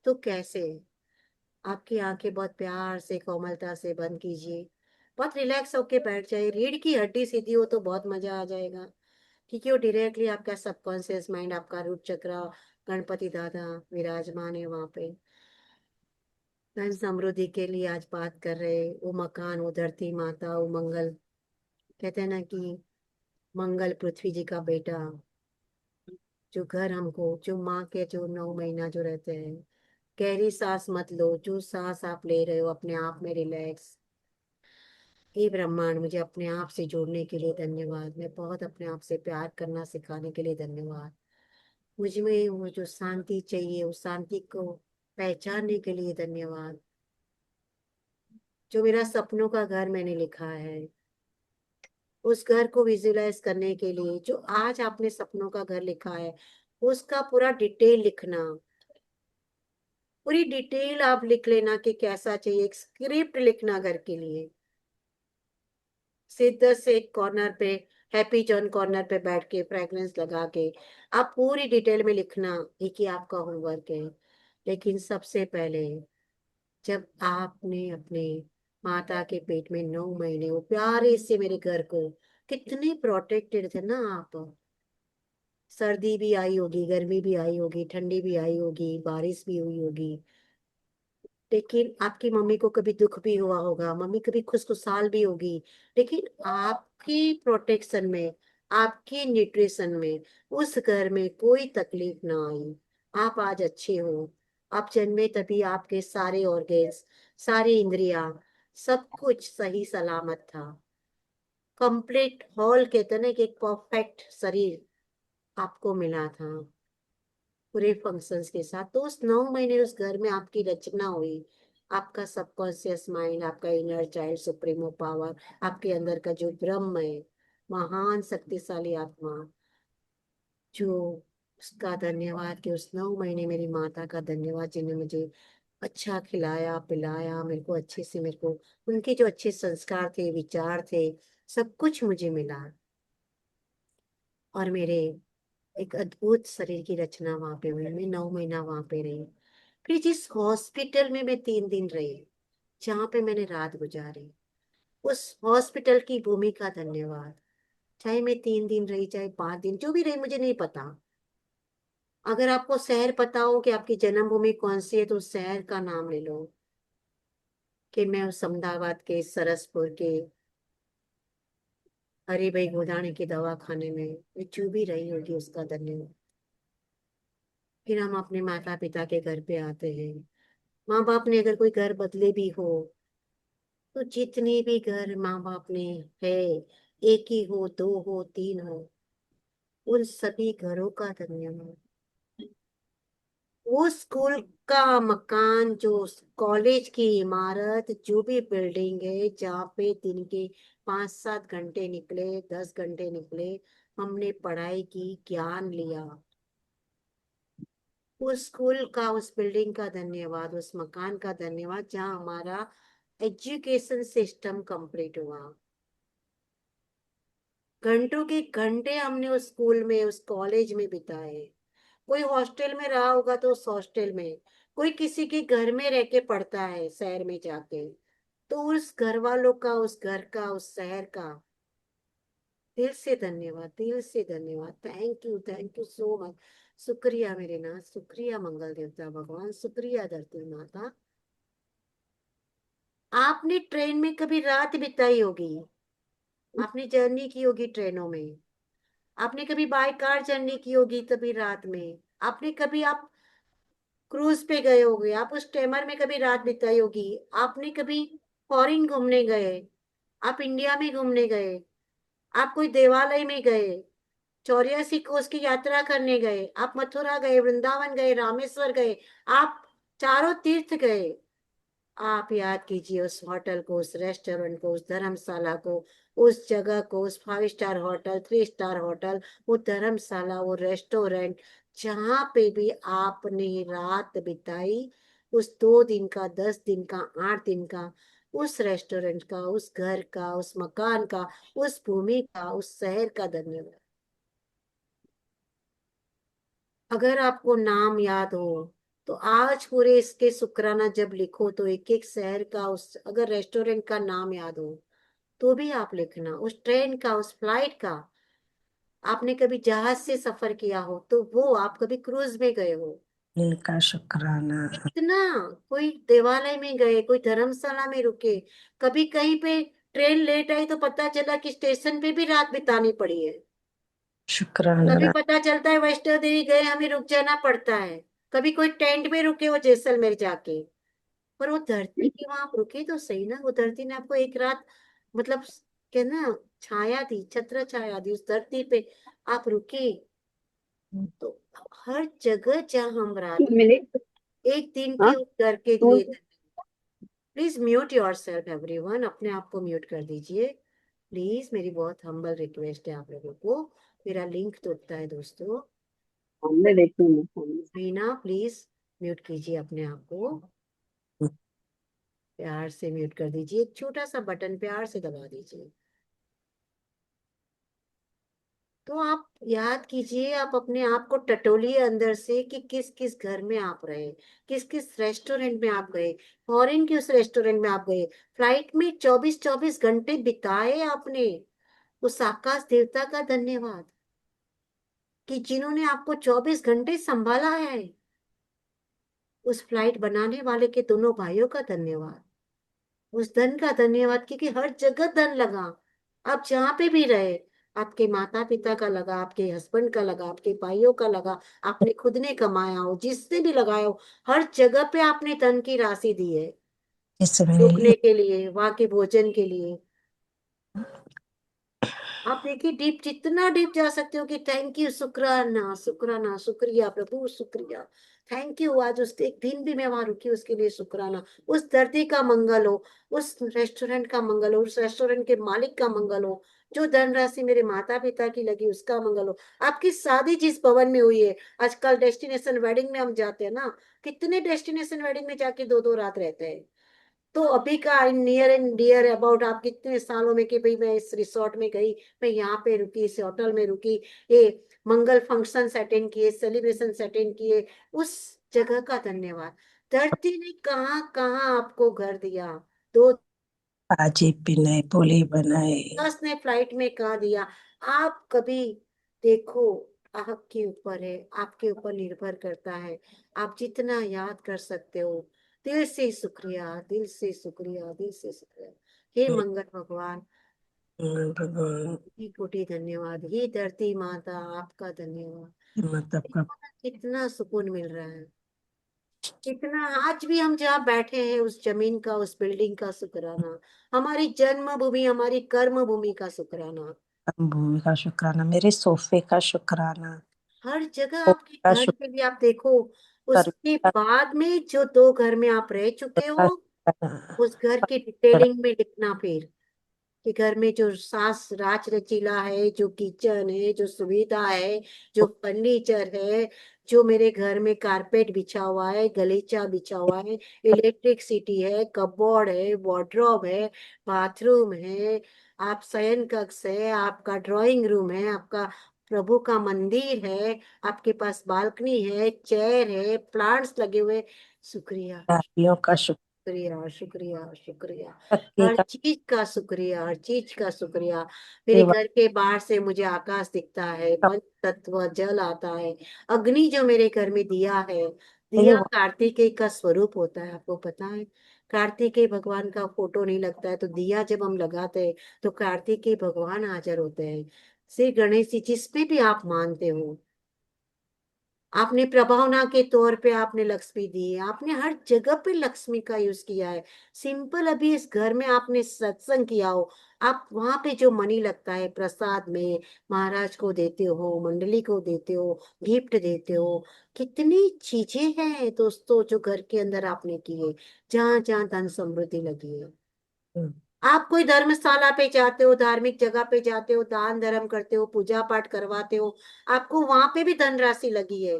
तो कैसे? आपकी आंखें बहुत प्यार से, कोमलता से बंद कीजिए, बहुत रिलैक्स होके बैठ जाइए, रीढ़ की हड्डी सीधी हो तो बहुत मजा आ जाएगा, क्योंकि वो डायरेक्टली आपका सबकॉन्शियस माइंड, आपका रूट चक्र, गणपति दादा विराजमान है वहां पे। धन समृद्धि के लिए आज बात कर रहे, वो मकान, वो धरती माता, वो मंगल, कहते हैं ना कि मंगल पृथ्वी जी का बेटा, जो घर हमको, जो माँ के जो 9 महीना जो रहते हैं, गहरी सांस मत लो, जो सांस आप ले रहे हो अपने आप में रिलैक्स। हे ब्रह्मांड, मुझे अपने आप से जोड़ने के लिए धन्यवाद, मैं बहुत अपने आप से प्यार करना सिखाने के लिए धन्यवाद। मुझ में वो जो शांति चाहिए, उस शांति को पहचानने के लिए धन्यवाद। जो मेरा सपनों का घर मैंने लिखा है, उस घर को विजुलाइज करने के लिए, जो आज आपने सपनों का घर लिखा है, उसका पूरा डिटेल लिखना, पूरी डिटेल आप लिख लेना कि कैसा चाहिए, एक स्क्रिप्ट लिखना घर के लिए। सीधा से एक कॉर्नर पे, हैप्पी जॉन कॉर्नर पे बैठ के फ्रेग्रेंस लगा के आप पूरी डिटेल में लिखना, एक ही आपका होमवर्क है। लेकिन सबसे पहले, जब आपने अपने माता के पेट में 9 महीने वो प्यारे से मेरे घर को, कितने प्रोटेक्टेड थे ना आप। सर्दी भी आई होगी, गर्मी भी आई होगी, ठंडी भी आई होगी, बारिश भी हुई होगी, लेकिन आपकी मम्मी को कभी दुख भी हुआ होगा, मम्मी कभी खुशखुशाल भी होगी, लेकिन आपकी प्रोटेक्शन में, आपकी न्यूट्रिशन में, उस घर में कोई तकलीफ ना आई। आप आज अच्छे हो। आप जन्मे तभी आपके सारे ऑर्गेन्स, सारी इंद्रियां, सब कुछ सही सलामत था। कंप्लीट हॉल, कहते हैं ना कि एक परफेक्ट शरीर आपको मिला था, पूरे फंक्शंस के साथ। तो उस 9 महीने उस घर में आपकी रचना हुई। आपका सबकॉन्शियस माइंड, आपका इनर चाइल्ड, सुप्रीमो पावर, आपके अंदर का जो ब्रह्म है, महान शक्तिशाली आत्मा, जो, उसका धन्यवाद कि उस 9 महीने मेरी माता का धन्यवाद, जिन्हें मुझे अच्छा खिलाया पिलाया, मेरे को अच्छे से, मेरे को उनके जो अच्छे संस्कार थे, विचार थे, सब कुछ मुझे मिला। और मेरे एक अद्भुत शरीर की रचना वहां पे हुई। मैं 9 महीना वहां पे रही। फिर जिस हॉस्पिटल में मैं 3 दिन रही, जहाँ पे मैंने रात गुजारी, उस हॉस्पिटल की भूमि का धन्यवाद। चाहे मैं 3 दिन रही, चाहे 5 दिन, जो भी रही, मुझे नहीं पता। अगर आपको शहर पता हो कि आपकी जन्मभूमि कौन सी है, तो उस शहर का नाम ले लो, कि मैं उस अहमदाबाद के, सरसपुर के, हरी भाई गोदाने के दवाखाने में मैं जो भी रही होगी, उसका धन्यवाद। फिर हम अपने माता पिता के घर पे आते हैं। माँ बाप ने अगर कोई घर बदले भी हो, तो जितने भी घर माँ बाप ने है, एक ही हो, दो हो, तीन हो, उन सभी घरों का धन्यवाद। वो स्कूल का मकान, जो कॉलेज की इमारत, जो भी बिल्डिंग है, जहाँ पे दिन के 5-7 घंटे निकले, 10 घंटे निकले, हमने पढ़ाई की, ज्ञान लिया, उस स्कूल का, उस बिल्डिंग का धन्यवाद, उस मकान का धन्यवाद, जहाँ हमारा एजुकेशन सिस्टम कंप्लीट हुआ। घंटों के घंटे हमने उस स्कूल में, उस कॉलेज में बिताए। कोई हॉस्टल में रहा होगा तो उस हॉस्टल में, कोई किसी के घर में रह के पढ़ता है शहर में जाके, तो उस घर वालों का, उस घर का, उस शहर का दिल से धन्यवाद, दिल से धन्यवाद। Thank you so much. शुक्रिया मेरे नाथ, शुक्रिया मंगल देवता भगवान, शुक्रिया धरती माता। आपने ट्रेन में कभी रात बिताई होगी, आपने जर्नी की होगी ट्रेनों में, आपने कभी बाय कार जर्नी की होगी तभी रात में, आपने कभी, आप क्रूज पे गए होगे, आप उस स्टेमर में कभी रात बिताई होगी, आपने कभी फॉरेन घूमने गए, आप इंडिया में घूमने गए, आप कोई देवालय में गए, 84 कोस की यात्रा करने गए, आप मथुरा गए, वृंदावन गए, रामेश्वर गए, आप चारों तीर्थ गए। आप याद कीजिए उस होटल को, उस रेस्टोरेंट को, उस धर्मशाला को, उस जगह को, उस 5 स्टार होटल, 3 स्टार होटल, वो धर्मशाला, वो रेस्टोरेंट, जहाँ पे भी आपने रात बिताई, उस 2 दिन का, 10 दिन का, 8 दिन का, उस रेस्टोरेंट का, उस घर का, उस मकान का, उस भूमि का, उस शहर का धन्यवाद। अगर आपको नाम याद हो, तो आज पूरे इसके शुक्राना जब लिखो, तो एक एक शहर का, उस अगर रेस्टोरेंट का नाम याद हो, तो भी आप लिखना, उस ट्रेन का, उस फ्लाइट का। आपने कभी जहाज से सफर किया हो, तो वो, आप कभी क्रूज में गए हो, इनका शुक्राना। इतना, कोई देवालय में गए, कोई धर्मशाला में रुके, कभी कहीं पे ट्रेन लेट आई तो पता चला कि स्टेशन पे भी रात बितानी पड़ी है। कभी शुक्राना। पता चलता है वैष्णो देवी गए, हमें रुक जाना पड़ता है। कभी कोई टेंट में रुके हो जैसलमेर जाके। पर वो धरती की वहां आप रुके तो सही ना, वो धरती ने आपको एक रात, मतलब क्या ना, छाया दी, छत्र छाया दी उस धरती पे, आप रुके। तो हर जगह जहाँ हम रहते, मिले। एक दिन हाँ के उस घर के तो लिए। Please mute your self everyone, अपने आप को म्यूट कर दीजिए प्लीज, मेरी बहुत हम्बल रिक्वेस्ट है आप लोगों को। मेरा लिंक टूटता है दोस्तों। सामने देखती हूँ, सामने। रीना प्लीज म्यूट कीजिए अपने आप को, प्यार से म्यूट कर दीजिए, एक छोटा सा बटन प्यार से दबा दीजिए। तो आप याद कीजिए, आप अपने आप को टटोलिए अंदर से कि किस किस घर में आप रहे, किस किस रेस्टोरेंट में आप गए, फॉरेन के उस रेस्टोरेंट में आप गए, फ्लाइट में 24-24 घंटे बिताए आपने। उस आकाश देवता का धन्यवाद कि जिन्होंने आपको 24 घंटे संभाला है। उस फ्लाइट बनाने वाले के दोनों भाइयों का धन्यवाद। उस धन का धन्यवाद, क्योंकि हर जगह धन लगा। आप जहाँ पे भी रहे, आपके माता पिता का लगा, आपके हस्बैंड का लगा, आपके भाइयों का लगा, आपने खुद ने कमाया हो, जिससे भी लगाया हो, हर जगह पे आपने धन की राशि दी है, इससे मेरे रुकने के लिए, वहां के भोजन के लिए। आप देखिए डीप, जितना डीप जा सकते हो कि थैंक यू, शुक्राना शुक्राना, शुक्रिया प्रभु शुक्रिया, थैंक यू, आज उस एक दिन भी मैं वहां रुकी उसके लिए शुक्राना। उस धरती का मंगल हो, उस रेस्टोरेंट का मंगल हो, उस रेस्टोरेंट के मालिक का मंगल हो, जो धनराशि मेरे माता पिता की लगी उसका मंगल हो, आपकी शादी जिस भवन में हुई है। आजकल डेस्टिनेशन वेडिंग में हम जाते हैं ना, कितने डेस्टिनेशन वेडिंग में जाके 2-2 रात रहते हैं। तो अभी का नियर एंड डियर अबाउट आप कितने सालों में कि भाई मैं इस रिसोर्ट में गई, मैं यहाँ पे रुकी, इस होटल में रुकी, ये मंगल फंक्शन अटेंड किए, सेलिब्रेशन अटेंड किए, उस जगह का धन्यवाद। धरती ने कहाँ कहाँ आपको घर दिया, दो पाजी पिनाए बोली बनाए। 10 ने फ्लाइट में कहाँ दिया। आप कभी देखो, आपके ऊपर है, आपके ऊपर निर्भर करता है। आप जितना याद कर सकते हो, दिल से शुक्रिया, दिल से शुक्रिया, दिल से शुक्रिया। हे मंगल भगवान, भगवान कोटि कोटि धन्यवाद, हे धरती माता आपका धन्यवाद। मतलब का कितना सुकून मिल रहा है, कितना। आज भी हम जहाँ बैठे हैं उस जमीन का, उस बिल्डिंग का शुक्राना, हमारी जन्मभूमि, हमारी कर्म भूमि का शुक्राना, भूमि का शुक्राना, मेरे सोफे का शुक्राना, हर जगह फोन आपके का घर पे भी आप देखो। उसके शुक्राना, बाद में जो 2 घर में आप रह चुके का हो, शुक्राना, उस घर की डिटेलिंग में लिखना फिर, कि घर में जो सास राज रचीला है, जो किचन है, जो सुविधा है, जो फर्नीचर है, जो मेरे घर में कारपेट बिछा हुआ है, गलीचा बिछा हुआ है, इलेक्ट्रिसिटी है, कपबोर्ड है, वार्डरोब है, बाथरूम है, आप शयन कक्ष है, आपका ड्राइंग रूम है, आपका प्रभु का मंदिर है, आपके पास बालकनी है, चेयर है, प्लांट्स लगे हुए, शुक्रिया गाड़ियों का शुक्रिया शुक्रिया शुक्रिया। शुक्र हर का चीज का शुक्रिया, हर चीज का शुक्रिया। मेरे घर के बाहर से मुझे आकाश दिखता है, पंच तत्व जल आता है, अग्नि जो मेरे घर में दिया है, दिया कार्तिकेय का स्वरूप होता है, आपको पता है। कार्तिकेय भगवान का फोटो नहीं लगता है, तो दिया जब हम लगाते हैं तो कार्तिकेय भगवान हाजिर होते हैं। श्री गणेश जी, जिसपे भी आप मानते हो, आपने प्रभावना के तौर पे आपने लक्ष्मी दी है, आपने हर जगह पे लक्ष्मी का यूज किया है। सिंपल अभी इस घर में आपने सत्संग किया हो, आप वहां पे जो मनी लगता है प्रसाद में, महाराज को देते हो, मंडली को देते हो, गिफ्ट देते हो, कितनी चीजें हैं दोस्तों जो घर के अंदर आपने की है, जहाँ जहाँ धन समृद्धि लगी है। आप कोई धर्मशाला पे जाते हो, धार्मिक जगह पे जाते हो, दान धर्म करते हो, पूजा पाठ करवाते हो, आपको वहां पे भी धनराशि लगी है।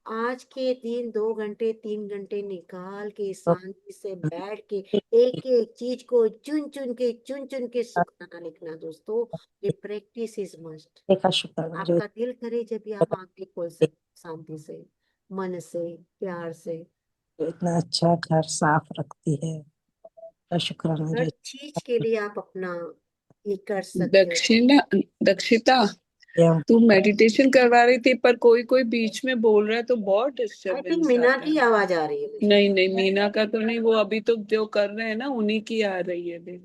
आज के दिन 2 घंटे 3 घंटे निकाल के शांति से बैठ के एक एक चीज को चुन चुन के शुक्राना लिखना दोस्तों, ये प्रैक्टिस इज मस्ट। का शुक्राना जो आपका दिल करे जब भी आप आंखें खोल सकते, शांति से, मन से, प्यार से। इतना अच्छा घर साफ रखती है, का शुक्राना हर जो चीज के लिए आप अपना ये कर सकते हो। दक्षिणा, दक्षिता, एवं तू मेडिटेशन करवा रही थी पर कोई कोई बीच में बोल रहा है तो बहुत आई थिंक डिस्टरबेंस मीना आता की है। आवाज आ रही है मुझे। नहीं नहीं, मीना का तो नहीं, वो अभी तो जो कर रहे हैं ना उन्हीं की आ रही है देख।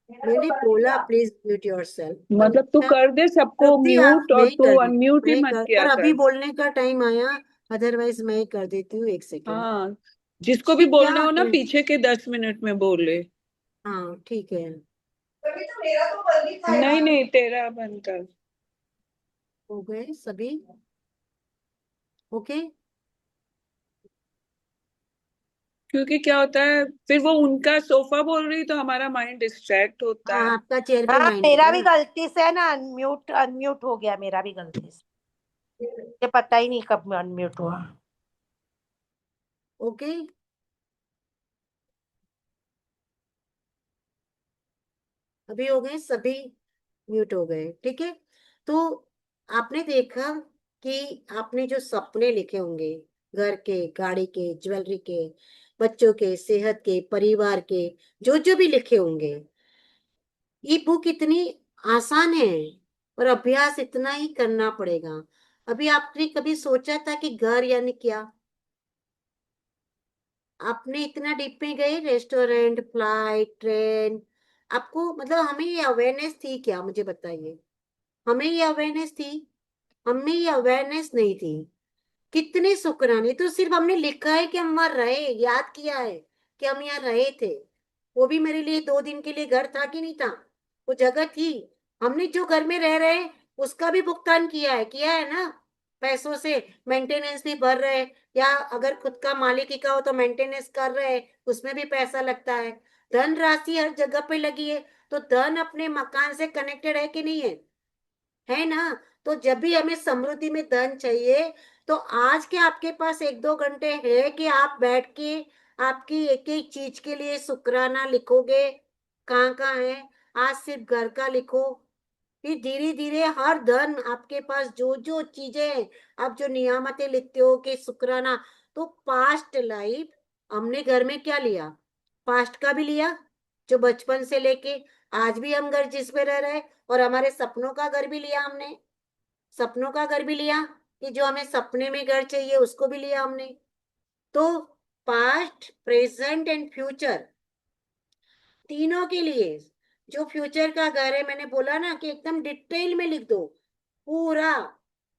मैंने बोला प्लीज म्यूट योरसेल्फ। मतलब तू अच्छा कर दे सबको तृप्ति आप, म्यूट, मैं और ही तू कर दी, अनम्यूट ही मैं ही मत कर, किया पर अभी कर। बोलने का टाइम आया, अदरवाइज मैं ही कर देती हूँ, एक सेकेंड। हाँ, जिसको भी ये क्या बोलना हो ना है? पीछे के 10 मिनट में बोले। हाँ ठीक है, तभी तो मेरा तो बंद ही था नहीं यार। नहीं, तेरा बंद कर। हो गए सभी? ओके। क्योंकि क्या होता है फिर वो उनका सोफा बोल रही तो हमारा माइंड डिस्ट्रैक्ट होता हाँ है। आपका चेयर पे हाँ माइंड मेरा होगा भी ना। गलती से है ना, अनम्यूट अनम्यूट हो गया, मेरा भी गलती से, मुझे पता ही नहीं कब अनम्यूट हुआ। ओके। अभी हो गए सभी, म्यूट हो गए, ठीक है। तो आपने देखा कि आपने जो सपने लिखे होंगे, घर के, गाड़ी के, ज्वेलरी के, बच्चों के, सेहत के, परिवार के, जो जो भी लिखे होंगे, ये बुक इतनी आसान है, और अभ्यास इतना ही करना पड़ेगा। अभी आपने कभी सोचा था कि घर यानी क्या? आपने इतना डीप में गए, रेस्टोरेंट, फ्लाइट, ट्रेन, आपको मतलब हमें ये अवेयरनेस थी क्या, मुझे बताइए। हमें ये अवेयरनेस थी? हमें ये अवेयरनेस नहीं थी। कितने शुक्राने, तो सिर्फ हमने लिखा है कि हम वहां रहे, याद किया है कि हम यहाँ रहे थे। वो भी मेरे लिए 2 दिन के लिए घर था कि नहीं था? वो जगह थी। हमने जो घर में रह रहे उसका भी भुगतान किया है ना, पैसों से। मेंटेनेंस भी भर रहे, या अगर खुद का मालिकी का हो तो मेंटेनेंस कर रहे, उसमें भी पैसा लगता है। धन राशि हर जगह पे लगी है, तो धन अपने मकान से कनेक्टेड है कि नहीं है ना? तो जब भी हमें समृद्धि में धन चाहिए, तो आज के आपके पास 1-2 घंटे है कि आप बैठ के आपकी एक एक चीज के लिए शुक्राना लिखोगे, कहाँ कहाँ है। आज सिर्फ घर का लिखो, फिर धीरे धीरे हर धन आपके पास जो जो चीजें हैं, आप जो नियामतें लिखते हो कि शुक्राना। तो पास्ट लाइफ हमने घर में क्या लिया, पास्ट का भी लिया, जो बचपन से लेके आज भी हम घर जिस पे रह रहे हैं, और हमारे सपनों का घर भी लिया हमने, सपनों का घर भी लिया, कि जो हमें सपने में घर चाहिए उसको भी लिया हमने। तो पास्ट, प्रेजेंट एंड फ्यूचर, तीनों के लिए जो फ्यूचर का घर है, मैंने बोला ना कि एकदम डिटेल में लिख दो पूरा।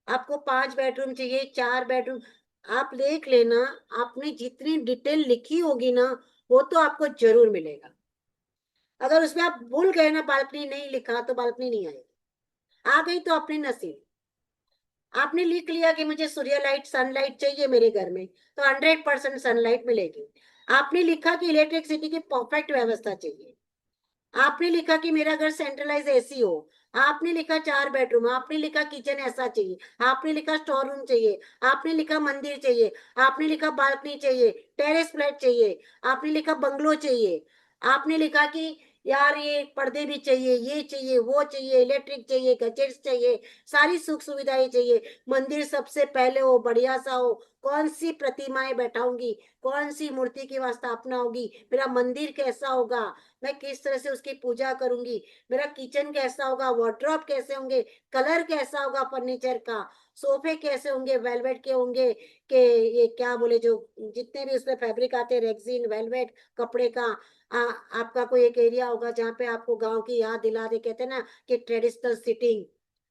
आपको 5 बेडरूम चाहिए, 4 बेडरूम, आप देख लेना। आपने जितनी डिटेल लिखी होगी ना, वो तो आपको जरूर मिलेगा। अगर उसमें आप भूल गए ना, बालकनी नहीं लिखा, तो बालकनी नहीं आएगी। आ गई तो अपने नसीब। आपने लिख लिया कि मुझे सूर्य लाइट, सनलाइट चाहिए मेरे घर में, तो 100% सनलाइट मिलेगी। आपने लिखा कि इलेक्ट्रिसिटी की परफेक्ट व्यवस्था चाहिए। आपने लिखा कि मेरा घर सेंट्रलाइज एसी हो। आपने लिखा 4 बेडरूम, आपने लिखा किचन ऐसा चाहिए, आपने लिखा स्टोर रूम चाहिए, आपने लिखा मंदिर चाहिए, आपने लिखा बालकनी चाहिए, टेरेस फ्लैट चाहिए, आपने लिखा बंगलो चाहिए, आपने लिखा कि यार ये पर्दे भी चाहिए, ये चाहिए, वो चाहिए, इलेक्ट्रिक चाहिए, गैजेट्स चाहिए, सारी सुख सुविधाएं चाहिए, मंदिर सबसे पहले हो, बढ़िया सा हो, कौन सी प्रतिमाएं बैठाऊंगी, कौन सी मूर्ति की स्थापना होगी, मेरा मंदिर कैसा होगा, मैं किस तरह से उसकी पूजा करूंगी, मेरा किचन कैसा होगा, वार्डरोब कैसे होंगे, कलर कैसा होगा फर्नीचर का, सोफे कैसे होंगे, वेलवेट के होंगे कि ये क्या बोले, जो जितने भी उसमें फैब्रिक आते हैं, रेक्सिन, वेलवेट कपड़े का। आपका कोई एक एरिया होगा जहाँ पे आपको गांव की याद दिला दे, कहते हैं ना कि ट्रेडिशनल सिटिंग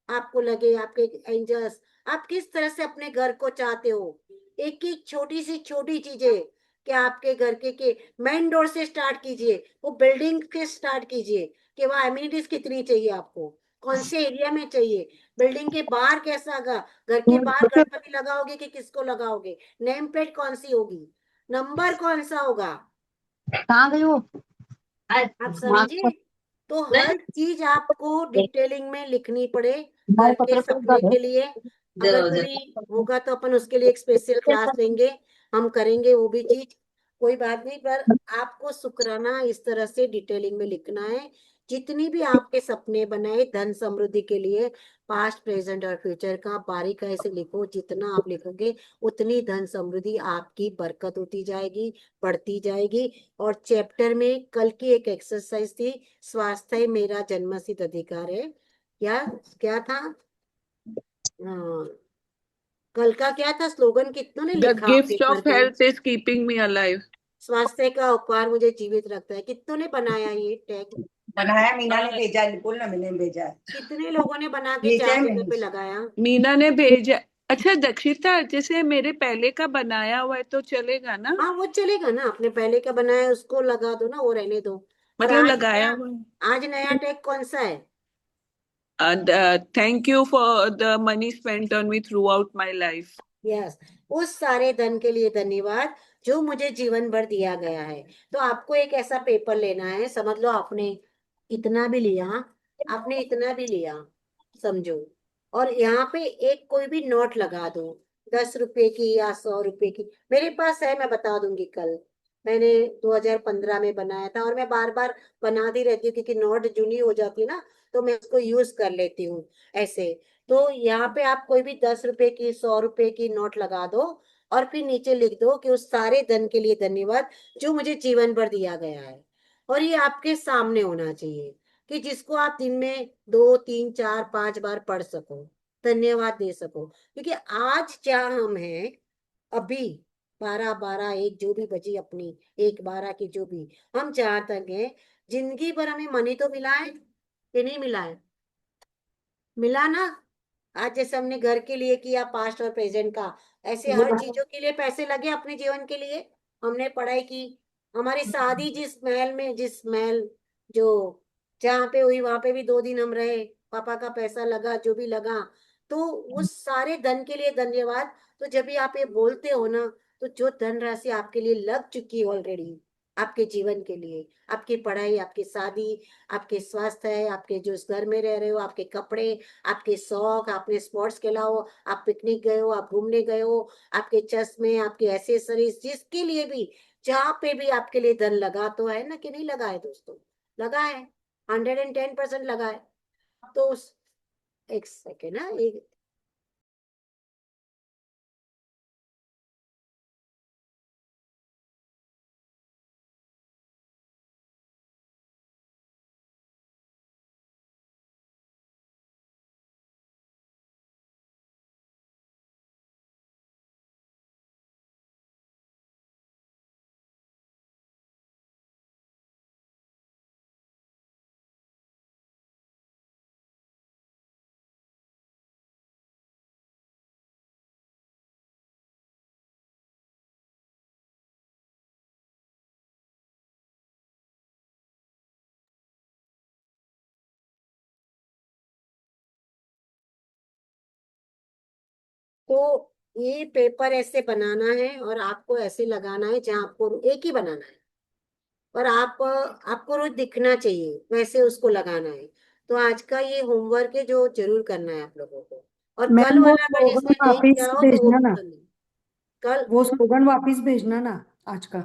आपको लगे, आपके एंजल्स। आप किस तरह से अपने घर को चाहते हो, एक एक छोटी सी छोटी चीजें, कि आपके घर के मेन डोर से स्टार्ट कीजिए, वो बिल्डिंग के स्टार्ट कीजिए, कि वहाँ एमिनिटीज कितनी चाहिए आपको, कौन से एरिया में चाहिए, बिल्डिंग के बाहर कैसा होगा, घर के बाहर गणपति लगाओगे कि किसको लगाओगे, नेम प्लेट कौन सी होगी, नंबर कौन सा होगा, कहाँ गई वो? आप समझे? तो हर चीज आपको डिटेलिंग में लिखनी पड़े, घर के सपने के लिए। अगर कभी होगा तो अपन उसके लिए एक स्पेशल क्लास लेंगे, हम करेंगे वो भी चीज, कोई बात नहीं। पर आपको शुक्राना इस तरह से डिटेलिंग में लिखना है, जितनी भी आपके सपने बनाए धन समृद्धि के लिए, पास्ट, प्रेजेंट और फ्यूचर का बारीकाई से लिखो। जितना आप लिखोगे उतनी धन समृद्धि आपकी बरकत होती जाएगी, बढ़ती जाएगी। और चैप्टर में कल की एक एक्सरसाइज थी, स्वास्थ्य मेरा जन्मसिद्ध अधिकार है। क्या क्या था? हाँ, कल का क्या था स्लोगन, कितनों ने द लिखा गिफ्ट पेपर ऑफ पे? Health is keeping me alive. स्वास्थ्य का उपहार मुझे जीवित रखता है, कितनों ने बनाया ये टैग? बनाया, मीना ने भेजा है, बोल ना, मैंने भेजा है। कितने लोगों ने बना के भेजा है चार जगह मैंने। पे लगाया? मीना ने भेजा। अच्छा दक्षिता, जैसे मेरे पहले का बनाया हुआ है तो चलेगा ना? हाँ वो चलेगा ना, अपने पहले का बनाया उसको लगा दो ना, वो रहने दो। और मतलब आज लगाया नया, हुआ है। आज नया टैग कौन सा है? Thank you for the money spent on me through out my life. Yes, उस सारे धन के लिए धन्यवाद जो मुझे जीवन भर दिया गया है। तो आपको एक ऐसा पेपर लेना है, समझ लो आपने इतना भी लिया, आपने इतना भी लिया, समझो, और यहाँ पे एक कोई भी नोट लगा दो, 10 रुपए की या 100 रुपए की। मेरे पास है, मैं बता दूंगी कल। मैंने 2015 में बनाया था, और मैं बार बार बनाती रहती हूँ क्योंकि नोट जूनी हो जाती है ना, तो मैं उसको यूज कर लेती हूँ ऐसे। तो यहाँ पे आप कोई भी 10 रुपए की, 100 रुपए की नोट लगा दो, और फिर नीचे लिख दो कि उस सारे धन के लिए धन्यवाद जो मुझे जीवन भर दिया गया है। और ये आपके सामने होना चाहिए कि जिसको आप दिन में 2 3 4 5 बार पढ़ सको, धन्यवाद दे सको। क्योंकि आज जहाँ हम हैं अभी, 12 12 1 जो भी बजी अपनी, 1 12 की जो भी, हम जहाँ तक हैं, जिंदगी भर हमें मनी तो मिला है कि नहीं मिला है? मिला ना। आज जैसे हमने घर के लिए किया, पास्ट और प्रेजेंट का, ऐसे हर चीजों के लिए पैसे लगे अपने जीवन के लिए। हमने पढ़ाई की, हमारी शादी जिस महल जो जहाँ पे हुई, वहां पे भी 2 दिन हम रहे, पापा का पैसा लगा, जो भी लगा। तो उस सारे धन के लिए धन्यवाद। तो जब भी आप ये बोलते हो ना, तो जो धनराशि आपके लिए लग चुकी है ऑलरेडी, आपके जीवन के लिए, आपकी पढ़ाई, आपकी शादी, आपके स्वास्थ्य है, आपके जो इस घर में रह रहे हो, आपके कपड़े, आपके शौक, आपने स्पोर्ट्स खेला हो, आप पिकनिक गए हो, आप घूमने गए हो, आपके चश्मे, आपके एसेसरीज, जिसके लिए भी, जहाँ पे भी आपके लिए धन लगा तो है ना कि नहीं लगा है दोस्तों? लगा है, 110% लगा है। तो उस, एक सेकेंड ना, एक, तो ये पेपर ऐसे बनाना है और आपको ऐसे लगाना है जहां आपको एक ही बनाना है, और आपको रोज दिखना चाहिए, वैसे उसको लगाना है। तो आज का ये होमवर्क है जो जरूर करना है आप लोगों को। और कल मैम वो वाला अगर स्लोगन जिसने नहीं वापिस किया हो तो वो भेजना भी ना, करना। कल वो स्लोगन वापिस भेजना ना आज का।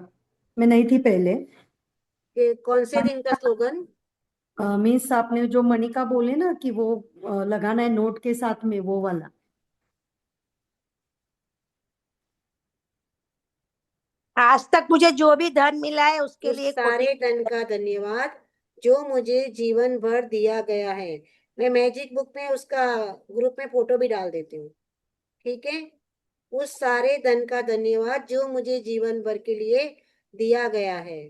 मैं नहीं थी पहले। कौन से दिन का स्लोगन? मीन्स आपने जो मनी का बोले ना कि वो लगाना है नोट के साथ में, वो वाला। आज तक मुझे जो भी धन मिला है उसके उस लिए सारे धन का धन्यवाद जो मुझे जीवन भर दिया गया है। मैं मैजिक बुक में उसका ग्रुप में फोटो भी डाल देती हूँ, ठीक है? उस सारे धन का धन्यवाद जो मुझे जीवन भर के लिए दिया गया है।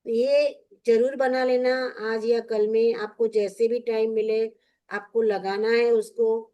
ये जरूर बना लेना, आज या कल में, आपको जैसे भी टाइम मिले आपको लगाना है उसको।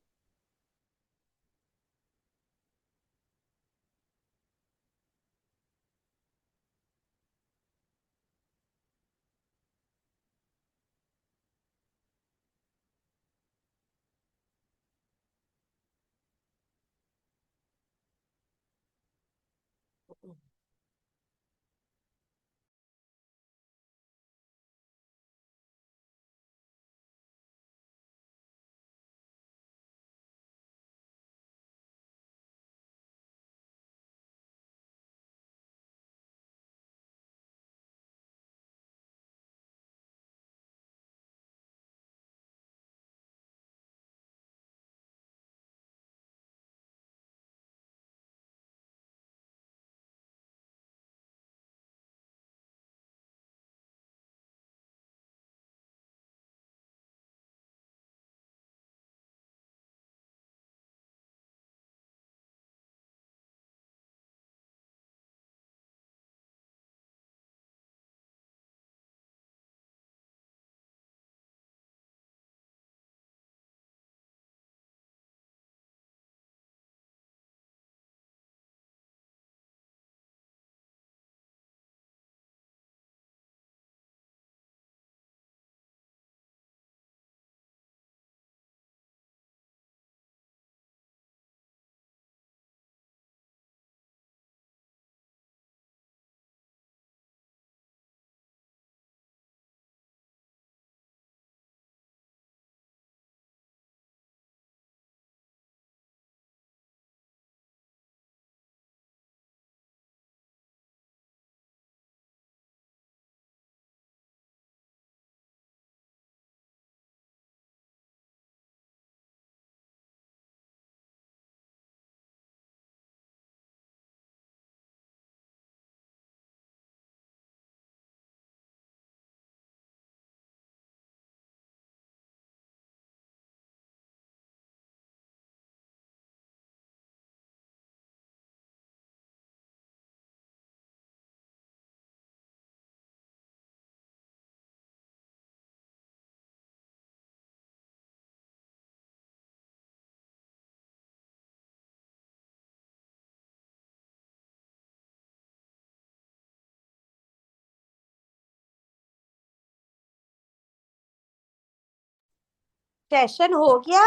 सेशन हो गया